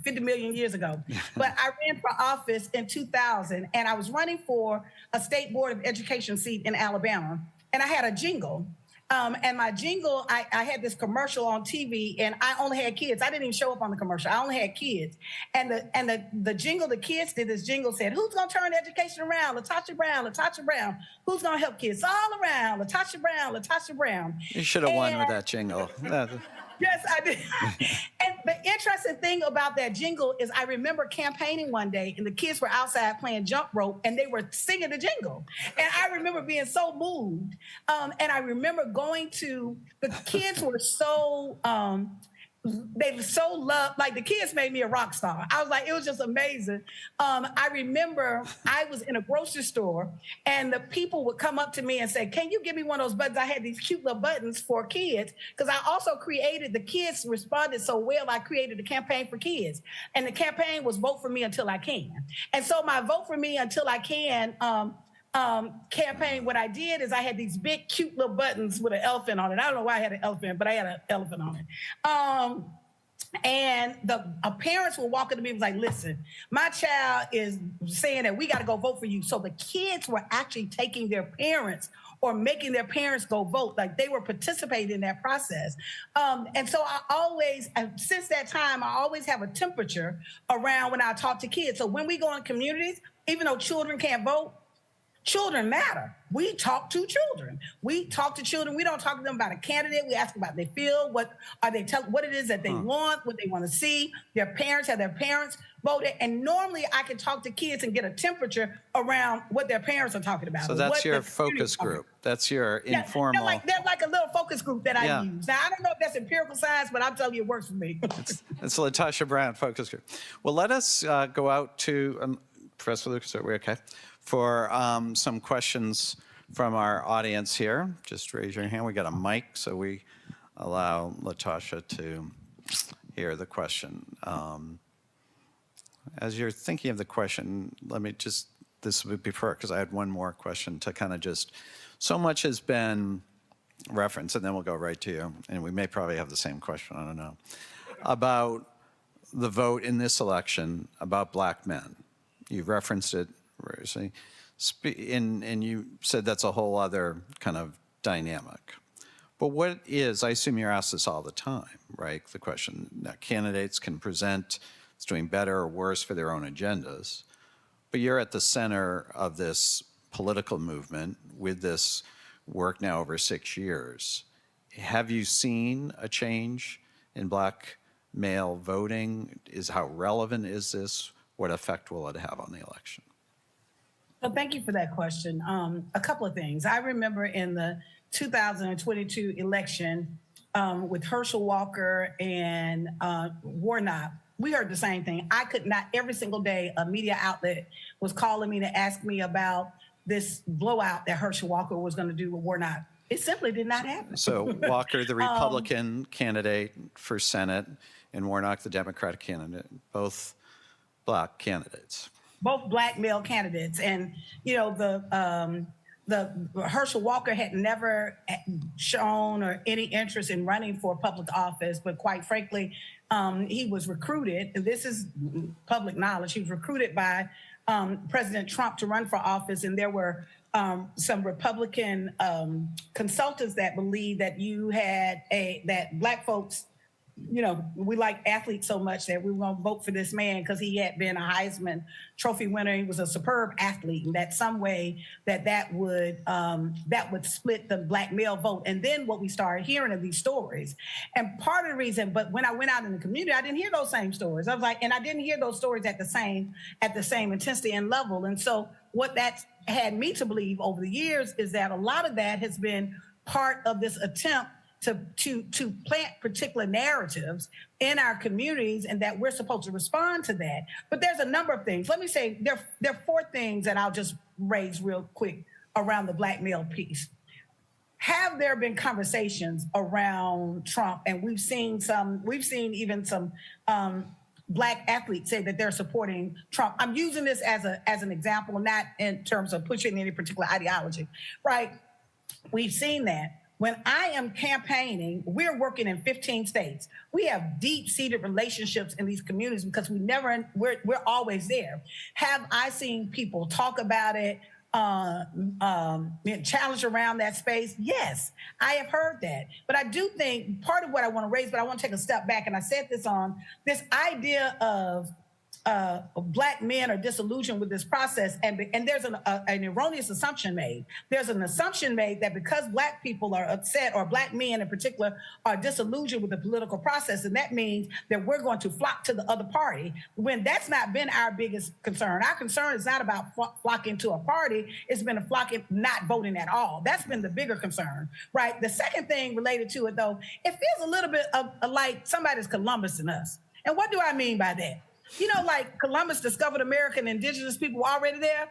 50 million years ago. But I ran for office in 2000, and I was running for a state board of education seat in Alabama, and I had a jingle. And my jingle, I had this commercial on TV, and I only had kids. I didn't even show up on the commercial. I only had kids. And the jingle, the kids did this jingle said, "Who's going to turn education around? LaTosha Brown, LaTosha Brown. Who's going to help kids all around? LaTosha Brown, LaTosha Brown." You should have won with that jingle. Yes, I did. And the interesting thing about that jingle is I remember campaigning one day, and the kids were outside playing jump rope, and they were singing the jingle. And I remember being so moved. And I remember the kids were so they so loved, like the kids made me a rock star. I was like, it was just amazing. I remember I was in a grocery store and the people would come up to me and say, can you give me one of those buttons? I had these cute little buttons for kids because I also created, the kids responded so well, I created a campaign for kids. And the campaign was Vote for Me Until I Can. And so my Vote for Me Until I Can campaign, what I did is I had these big, cute little buttons with an elephant on it. I don't know why I had an elephant, but I had an elephant on it. And the parents were walking to me and was like, listen, my child is saying that we got to go vote for you. So the kids were actually taking their parents or making their parents go vote. Like they were participating in that process. And so I always, since that time, I always have a temperature around when I talk to kids. So when we go in communities, even though children can't vote, children matter. We talk to children. We talk to children. We don't talk to them about a candidate. We ask them about their feel, what it is that they want, what they want to see. Their parents, have their parents voted. And normally I can talk to kids and get a temperature around what their parents are talking about. So that's your focus group. That's your informal. They're like a little focus group that I use. Now, I don't know if that's empirical science, but I'm telling you it works for me. It's LaTosha Brown focus group. Well, let us go out to Professor Lucas. Are we okay? For some questions from our audience here. Just raise your hand. We got a mic, so we allow LaTosha to hear the question. As you're thinking of the question, let me just, this would be before, because I had one more question to kind of just, so much has been referenced, and then we'll go right to you, and we may probably have the same question, I don't know, about the vote in this election about black men. You've referenced it. And you said that's a whole other kind of dynamic. But what is, I assume you're asked this all the time, right? The question that candidates can present, it's doing better or worse for their own agendas. But you're at the center of this political movement with this work now over 6 years. Have you seen a change in black male voting? How relevant is this? What effect will it have on the election? Well, thank you for that question. A couple of things. I remember in the 2022 election with Herschel Walker and Warnock, we heard the same thing. I could not, every single day, a media outlet was calling me to ask me about this blowout that Herschel Walker was going to do with Warnock. It simply did not happen. So Walker, the Republican candidate for Senate, and Warnock, the Democratic candidate, both black candidates. Both black male candidates. And, you know, the Herschel Walker had never shown or any interest in running for public office, but quite frankly, he was recruited, and this is public knowledge, he was recruited by President Trump to run for office, and there were some Republican consultants that believed that that black folks, you know, we like athletes so much that we were going to vote for this man because he had been a Heisman Trophy winner. He was a superb athlete, and that some way that would split the black male vote. And then what we started hearing of these stories, and part of the reason, but when I went out in the community, I didn't hear those same stories. I was like, and I didn't hear those stories at the same intensity and level. And so what that had me to believe over the years is that a lot of that has been part of this attempt to plant particular narratives in our communities, and that we're supposed to respond to that. But there's a number of things. Let me say there are 4 things that I'll just raise real quick around the black male piece. Have there been conversations around Trump? And we've seen even some black athletes say that they're supporting Trump. I'm using this as an example, not in terms of pushing any particular ideology, right? We've seen that. When I am campaigning, we're working in 15 states. We have deep-seated relationships in these communities because we're always there. Have I seen people talk about it, challenge around that space? Yes, I have heard that. But I do think part of what I want to raise, but I want to take a step back, and I said this on this idea of Black men are disillusioned with this process, and there's an erroneous assumption made. There's an assumption made that because Black people are upset, or Black men in particular are disillusioned with the political process, and that means that we're going to flock to the other party, when that's not been our biggest concern. Our concern is not about flocking to a party, it's been a flocking, not voting at all. That's been the bigger concern, right? The second thing related to it, though, it feels a little bit of like somebody's Columbus in us. And what do I mean by that? You know, like Columbus discovered America and indigenous people were already there.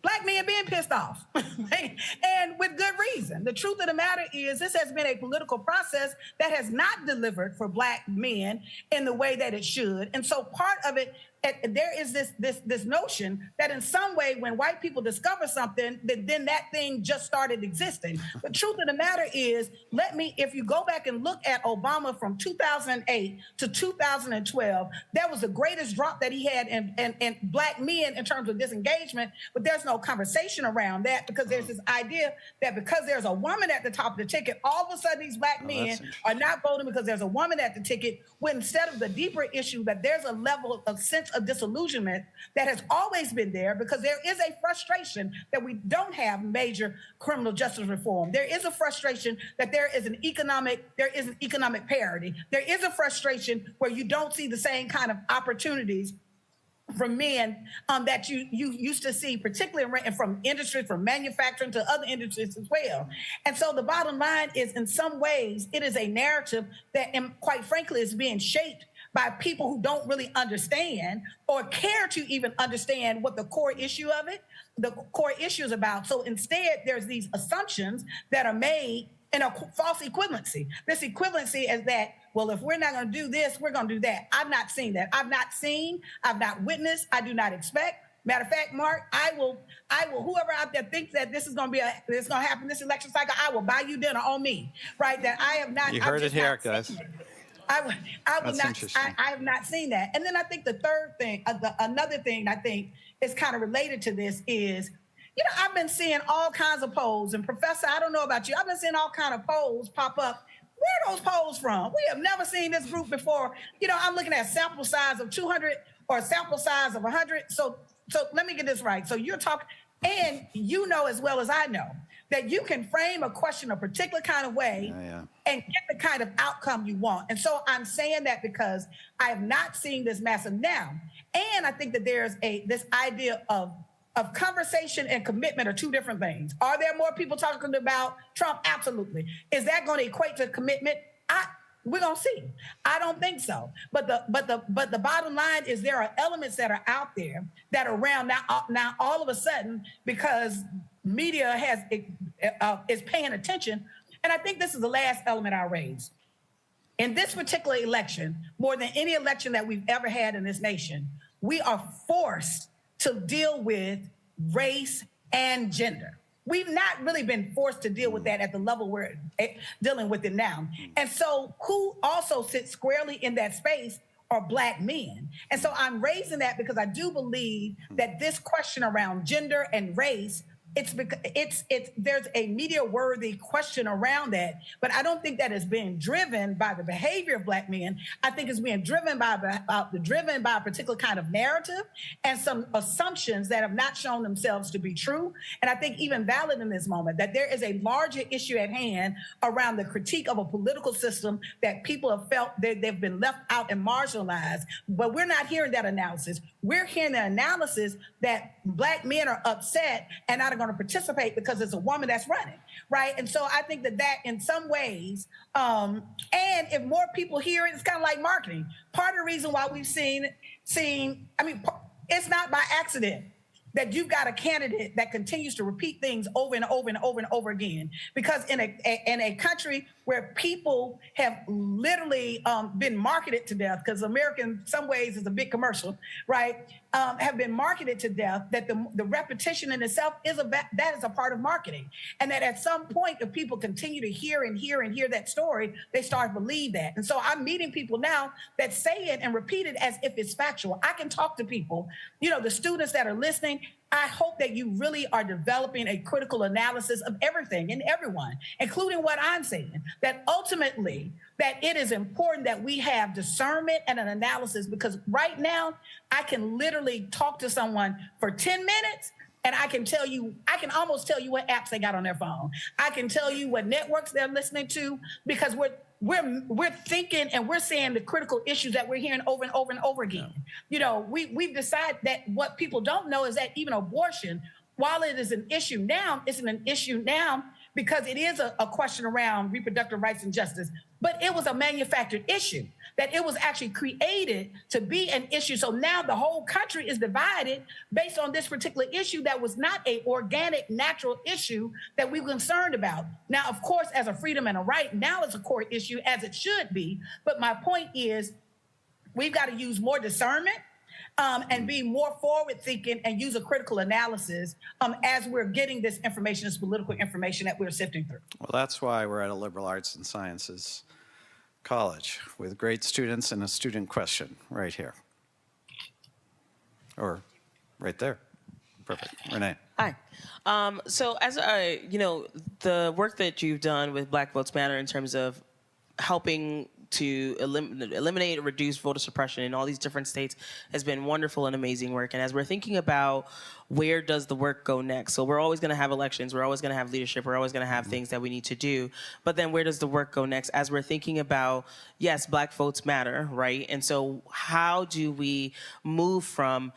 Black men being pissed off, and with good reason. The truth of the matter is this has been a political process that has not delivered for Black men in the way that it should. And so part of it, there is this notion that in some way when white people discover something, then that thing just started existing. The truth of the matter is, if you go back and look at Obama from 2008 to 2012, that was the greatest drop that he had in Black men in terms of disengagement, but there's no conversation around that because there's this idea that because there's a woman at the top of the ticket, all of a sudden these Black men are not voting because there's a woman at the ticket, when instead of the deeper issue that there's a level of sense of disillusionment that has always been there, because there is a frustration that we don't have major criminal justice reform. There is a frustration that there is an economic parity. There is a frustration where you don't see the same kind of opportunities from men that you used to see, particularly from industry, from manufacturing to other industries as well. And so the bottom line is, in some ways, it is a narrative that, quite frankly, is being shaped by people who don't really understand or care to even understand what the core issue of it, the core issue is about. So instead, there's these assumptions that are made in a false equivalency. This equivalency is that, well, if we're not going to do this, we're going to do that. I've not seen that. I've not witnessed, I do not expect. Matter of fact, Mark, I will, whoever out there thinks that this is going to happen this election cycle, I will buy you dinner on me, right? That I have not. You heard it here, guys. I have not seen that. And then I think the third thing, another thing I think is kind of related to this is, you know, I've been seeing all kinds of polls, and Professor, I don't know about you, I've been seeing all kinds of polls pop up. Where are those polls from? We have never seen this group before. You know, I'm looking at sample size of 200 or sample size of 100. So let me get this right. So you're talking, and you know as well as I know, that you can frame a question a particular kind of way and get the kind of outcome you want. And so I'm saying that because I have not seen this massive now. And I think that there's this idea of conversation and commitment are two different things. Are there more people talking about Trump? Absolutely. Is that going to equate to commitment? We're gonna see. I don't think so. But the bottom line is there are elements that are out there that are around now all of a sudden, because media is paying attention. And I think this is the last element I raise. In this particular election, more than any election that we've ever had in this nation, we are forced to deal with race and gender. We've not really been forced to deal with that at the level we're dealing with it now. And so who also sits squarely in that space are Black men. And so I'm raising that because I do believe that this question around gender and race, there's a media-worthy question around that, but I don't think that is being driven by the behavior of Black men. I think it's being driven by a particular kind of narrative and some assumptions that have not shown themselves to be true. And I think even valid in this moment, that there is a larger issue at hand around the critique of a political system that people have felt that they've been left out and marginalized. But we're not hearing that analysis. We're hearing the analysis that Black men are upset and not going to participate because it's a woman that's running, right? And so I think that in some ways, and if more people hear it, it's kind of like marketing. Part of the reason why we've seen, I mean, it's not by accident that you've got a candidate that continues to repeat things over and over and over and over again. Because in a country where people have literally been marketed to death, because America in some ways is a big commercial, right? Have been marketed to death, that the repetition in itself is a part of marketing. And that at some point, if people continue to hear and hear and hear that story, they start to believe that. And so I'm meeting people now that say it and repeat it as if it's factual. I can talk to people, you know, the students that are listening, I hope that you really are developing a critical analysis of everything and everyone, including what I'm saying, that ultimately that it is important that we have discernment and an analysis, because right now I can literally talk to someone for 10 minutes and I can almost tell you what apps they got on their phone. I can tell you what networks they're listening to, because we're thinking and we're saying the critical issues that we're hearing over and over and over again. You know, we've decided that what people don't know is that even abortion, while it is an issue now, isn't an issue now because it is a question around reproductive rights and justice, but it was a manufactured issue, that it was actually created to be an issue. So now the whole country is divided based on this particular issue that was not a organic, natural issue that we were concerned about. Now, of course, as a freedom and a right, now it's a core issue, as it should be. But my point is, we've got to use more discernment and be more forward thinking and use a critical analysis as we're getting this information, this political information that we're sifting through. Well, that's why we're at a liberal arts and sciences college with great students and a student question right here. Or right there. Perfect. Renee. Hi. So as the work that you've done with Black Votes Matter in terms of helping to eliminate or reduce voter suppression in all these different states has been wonderful and amazing work. And as we're thinking about where does the work go next? So we're always going to have elections, we're always going to have leadership, we're always going to have things that we need to do. But then where does the work go next? As we're thinking about, yes, Black votes matter, right? And so how do we move from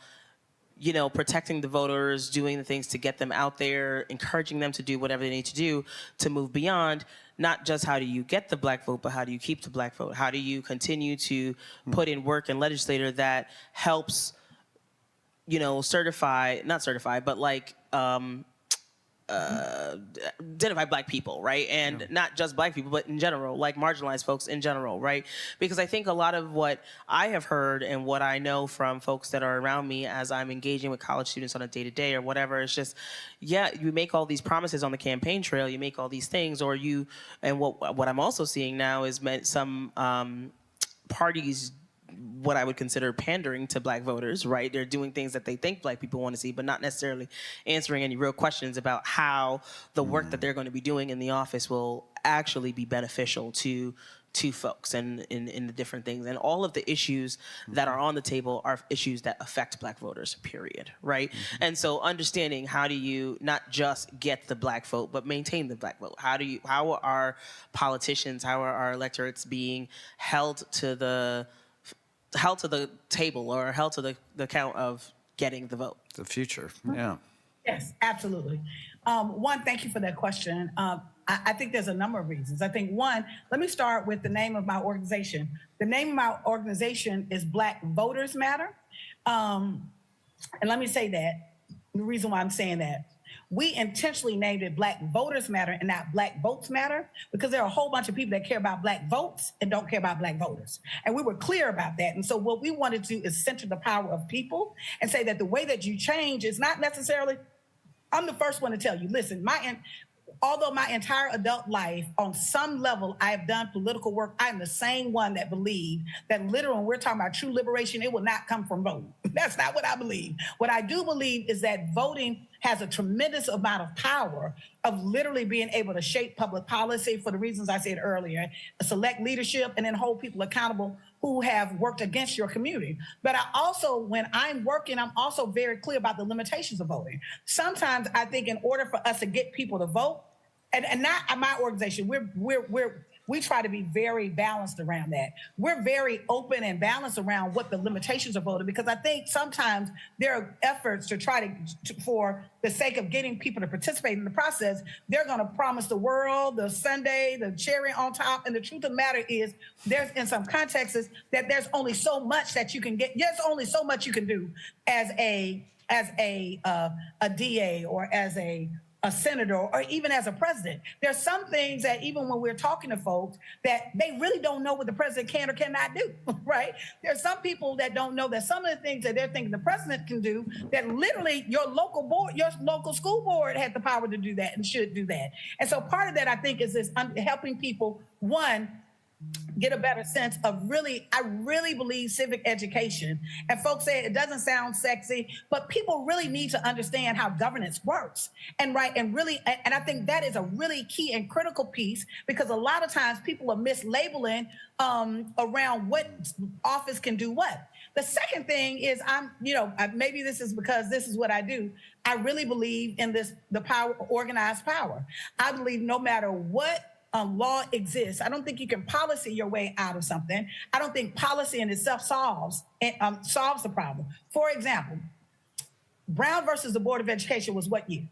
protecting the voters, doing the things to get them out there, encouraging them to do whatever they need to do, to move beyond not just how do you get the Black vote, but how do you keep the Black vote? How do you continue to put in work and legislator that helps, not certify, but identify Black people, right? And not just Black people, but in general, like marginalized folks in general, right? Because I think a lot of what I have heard and what I know from folks that are around me as I'm engaging with college students on a day-to-day or whatever, it's just, yeah, you make all these promises on the campaign trail, you make all these things, and what I'm also seeing now is some parties, what I would consider pandering to Black voters, right? They're doing things that they think Black people want to see, but not necessarily answering any real questions about how the work that they're going to be doing in the office will actually be beneficial to folks and in the different things. And all of the issues that are on the table are issues that affect Black voters, period, right? And so understanding how do you not just get the Black vote, but maintain the Black vote? How are politicians, how are our electorates being held to the table or held to the count of getting the vote? The future, yeah. Yes, absolutely. One, thank you for that question. I think there's a number of reasons. I think one, let me start with the name of my organization. The name of my organization is Black Voters Matter. And let me say that, the reason why I'm saying that, we intentionally named it Black Voters Matter and not Black Votes Matter, because there are a whole bunch of people that care about Black votes and don't care about Black voters. And we were clear about that. And so what we wanted to do is center the power of people and say that the way that you change is not necessarily, I'm the first one to tell you, listen, although my entire adult life, on some level, I have done political work, I'm the same one that believed that literally when we're talking about true liberation, it will not come from voting. That's not what I believe. What I do believe is that voting has a tremendous amount of power of literally being able to shape public policy for the reasons I said earlier, select leadership, and then hold people accountable who have worked against your community. But I also, when I'm working, I'm also very clear about the limitations of voting. Sometimes I think in order for us to get people to vote, and not my organization, we try to be very balanced around that. We're very open and balanced around what the limitations of voting, because I think sometimes there are efforts to try to for the sake of getting people to participate in the process, they're going to promise the world, the sundae, the cherry on top. And the truth of the matter is, there's in some contexts that there's only so much that you can get. There's only so much you can do as a DA or as a senator or even as a president. There's some things that even when we're talking to folks that they really don't know what the president can or cannot do, right? There's some people that don't know that some of the things that they're thinking the president can do, that literally your local board, your local school board had the power to do that and should do that. And so part of that, I think, is this helping people, one, get a better sense of I really believe civic education. And folks say it doesn't sound sexy, but people really need to understand how governance works. And I think that is a really key and critical piece, because a lot of times people are mislabeling around what office can do what. The second thing is maybe this is because this is what I do. I really believe in the power, organized power. I believe no matter what law exists, I don't think you can policy your way out of something. I don't think policy in itself solves the problem. For example, Brown versus the Board of Education was what year?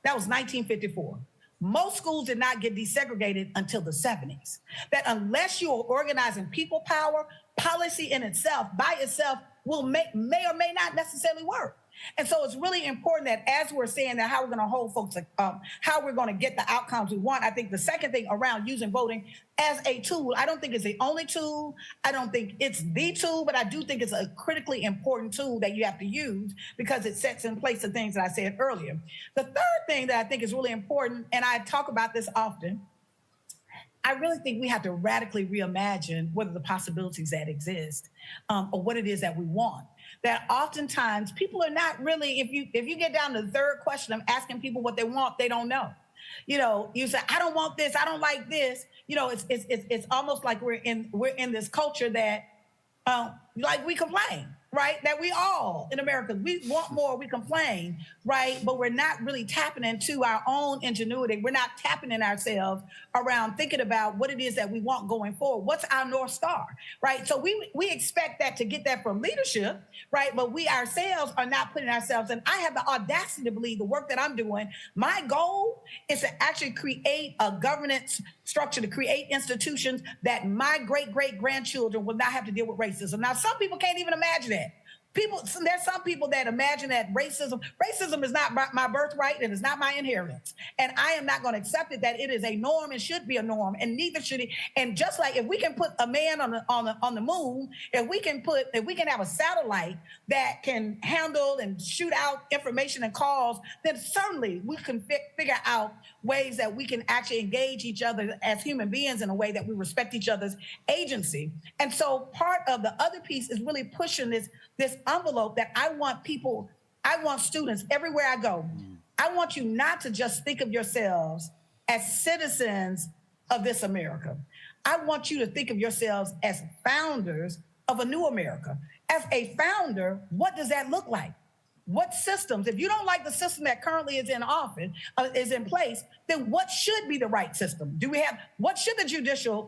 That was 1954. Most schools did not get desegregated until the 70s. That unless you are organizing people power, policy in itself, by itself, may or may not necessarily work. And so it's really important that as we're saying that how we're going to hold folks, how we're going to get the outcomes we want, I think the second thing around using voting as a tool, I don't think it's the only tool. I don't think it's the tool, but I do think it's a critically important tool that you have to use, because it sets in place the things that I said earlier. The third thing that I think is really important, and I talk about this often, I really think we have to radically reimagine what are the possibilities that exist, or what it is that we want. That oftentimes people are not really, if you get down to the third question of asking people what they want, they don't know. You say, I don't want this, I don't like this. It's almost like we're in this culture that like we complain, right? That we all in America, we want more, we complain, right? But we're not really tapping into our own ingenuity. We're not tapping in ourselves around thinking about what it is that we want going forward. What's our North Star, right? So we expect that to get that from leadership, right? But we ourselves are not putting ourselves in. I have the audacity to believe the work that I'm doing, my goal is to actually create a governance structure, to create institutions that my great-great-grandchildren will not have to deal with racism. Now, some people can't even imagine that. There's some people that imagine that racism is not my birthright and it's not my inheritance. And I am not going to accept it, that it is a norm and should be a norm, and neither should it. And just like if we can put a man on the moon, if we can have a satellite that can handle and shoot out information and calls, then certainly we can figure out ways that we can actually engage each other as human beings in a way that we respect each other's agency. And so part of the other piece is really pushing this envelope that I want students everywhere I go. I want you not to just think of yourselves as citizens of this America. I want you to think of yourselves as founders of a new America. As a founder, what does that look like? What systems? If you don't like the system that currently is is in place, then what should be the right system? What should the judicial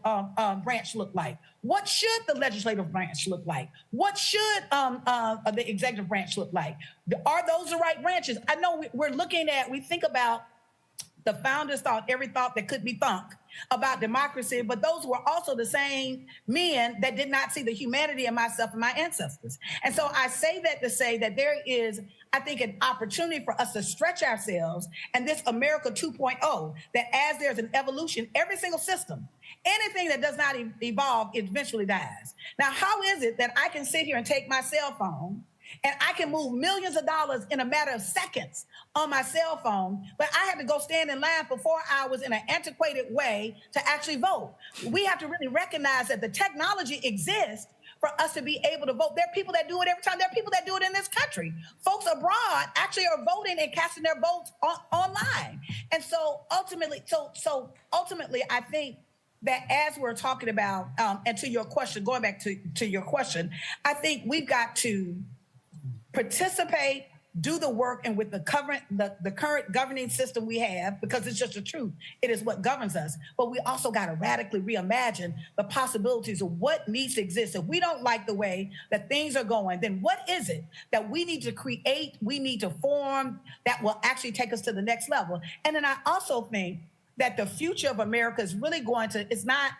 branch look like? What should the legislative branch look like? What should the executive branch look like? Are those the right branches? I know we think about the founders thought every thought that could be thunk about democracy, but those were also the same men that did not see the humanity in myself and my ancestors. And so I say that to say that there is, I think, an opportunity for us to stretch ourselves, and this America 2.0, that as there's an evolution, every single system, anything that does not evolve eventually dies. Now, how is it that I can sit here and take my cell phone and I can move millions of dollars in a matter of seconds on my cell phone, but I had to go stand in line for 4 hours in an antiquated way to actually vote? We have to really recognize that the technology exists for us to be able to vote. There are people that do it every time. There are people that do it in this country. Folks abroad actually are voting and casting their votes online. And so ultimately, I think that as we're talking about, and to your question, going back to your question, I think we've got to participate, do the work, and with the current governing system we have, because it's just the truth, it is what governs us. But we also got to radically reimagine the possibilities of what needs to exist. If we don't like the way that things are going, then what is it that we need to create, we need to form, that will actually take us to the next level? And then I also think that the future of America is really it's not,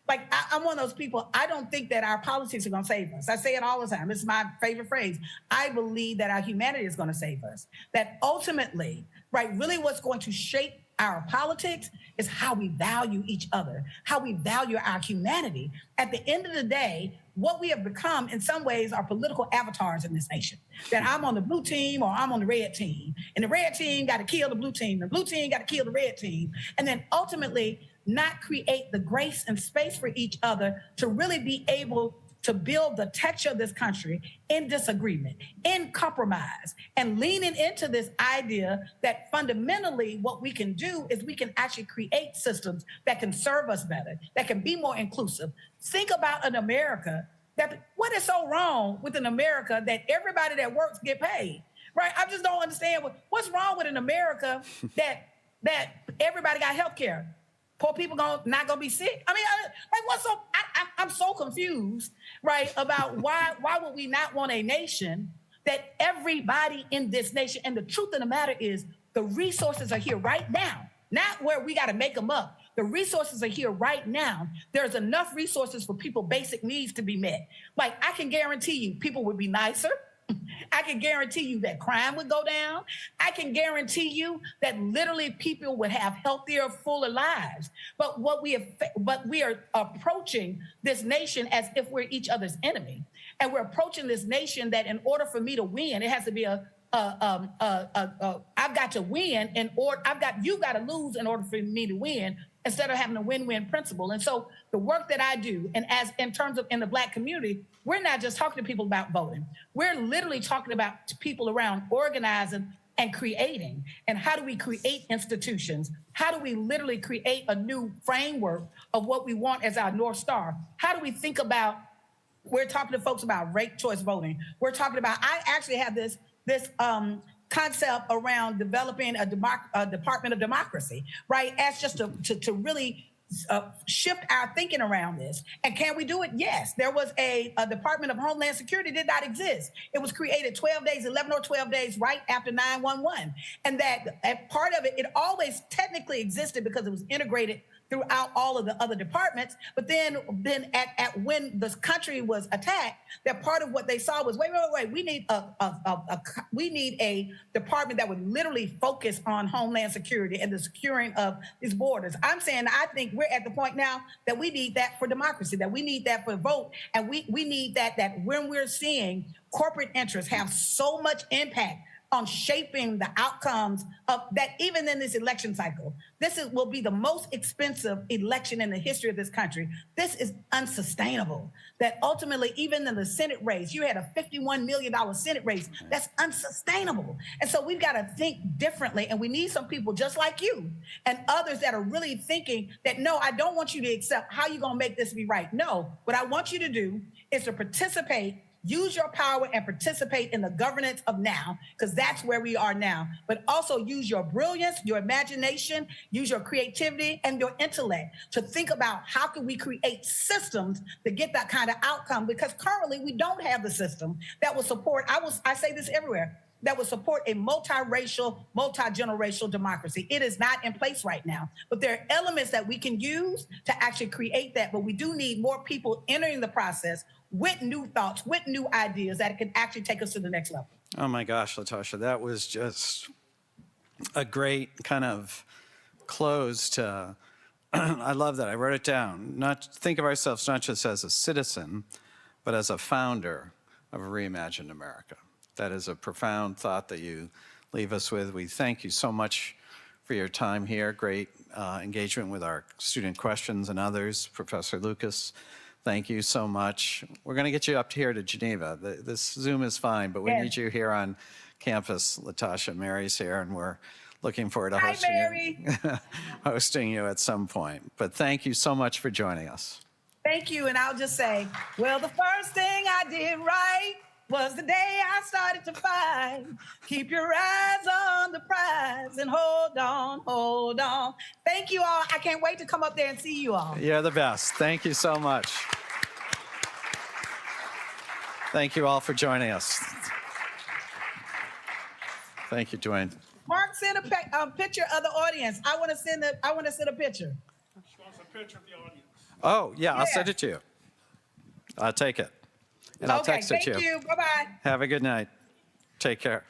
like, I'm one of those people, I don't think that our politics are going to save us. I say it all the time. It's my favorite phrase. I believe that our humanity is going to save us. That ultimately, right, really what's going to shape our politics is how we value each other, how we value our humanity. At the end of the day, what we have become in some ways are political avatars in this nation. That I'm on the blue team or I'm on the red team. And the red team got to kill the blue team. The blue team got to kill the red team. And then ultimately, not create the grace and space for each other to really be able to build the texture of this country in disagreement, in compromise, and leaning into this idea that fundamentally what we can do is we can actually create systems that can serve us better, that can be more inclusive. Think about an America what is so wrong with an America that everybody that works get paid, right? I just don't understand what's wrong with an America that everybody got health care. Poor people not gonna be sick. I mean, I'm so confused, right? About why would we not want a nation that everybody in this nation, and the truth of the matter is the resources are here right now, not where we got to make them up. The resources are here right now. There's enough resources for people's basic needs to be met. Like, I can guarantee you people would be nicer. I can guarantee you that crime would go down. I can guarantee you that literally people would have healthier, fuller lives. But we are approaching this nation as if we're each other's enemy. And we're approaching this nation that in order for me to win, it has to be I've got to win you've got to lose in order for me to win, instead of having a win-win principle. And so the work that I do, and as in terms of in the Black community, we're not just talking to people about voting. We're literally talking about people around organizing and creating. And how do we create institutions? How do we literally create a new framework of what we want as our North Star? How do we think about, we're talking to folks about ranked choice voting. We're talking about, I actually have this concept around developing a Department of Democracy, right? As just to really shift our thinking around this. And can we do it? Yes. There was a Department of Homeland Security did not exist. It was created 11 or 12 days right after 9/11. And that part of it, it always technically existed because it was integrated throughout all of the other departments. But then at when this country was attacked, that part of what they saw was, wait, we need a department that would literally focus on Homeland Security and the securing of these borders. I'm saying, I think we're at the point now that we need that for democracy, that we need that for vote. And we need that when we're seeing corporate interests have so much impact on shaping the outcomes of that, even in this election cycle. Will be the most expensive election in the history of this country. This is unsustainable. That ultimately, even in the Senate race, you had a $51 million Senate race. That's unsustainable. And so we've got to think differently. And we need some people just like you and others that are really thinking that, no, I don't want you to accept how you're going to make this be right. No, what I want you to do is to participate. Use your power and participate in the governance of now, because that's where we are now. But also use your brilliance, your imagination, use your creativity and your intellect to think about how can we create systems to get that kind of outcome, because currently we don't have the system that will support, I say this everywhere, that would support a multiracial, multi-generational democracy. It is not in place right now, but there are elements that we can use to actually create that. But we do need more people entering the process with new thoughts, with new ideas that can actually take us to the next level. Oh my gosh, LaTosha, that was just a great kind of close to, I love that, I wrote it down. Think of ourselves not just as a citizen, but as a founder of a reimagined America. That is a profound thought that you leave us with. We thank you so much for your time here. Great engagement with our student questions and others. Professor Lucas, thank you so much. We're going to get you up here to Geneva. This Zoom is fine, but we need you here on campus. LaTosha, Mary's here, and we're looking forward to hosting you at some point. But thank you so much for joining us. Thank you, and I'll just say, well, the first thing I did right was the day I started to fight. Keep your eyes on the prize and hold on, hold on. Thank you all. I can't wait to come up there and see you all. You're the best. Thank you so much. Thank you all for joining us. Thank you, Dwayne. Mark, send a picture of the audience. I want to send a picture. She wants a picture of the audience. Oh, yeah, I'll send it to you. I'll take it. And I'll text it to you. Thank you. Bye-bye. Have a good night. Take care.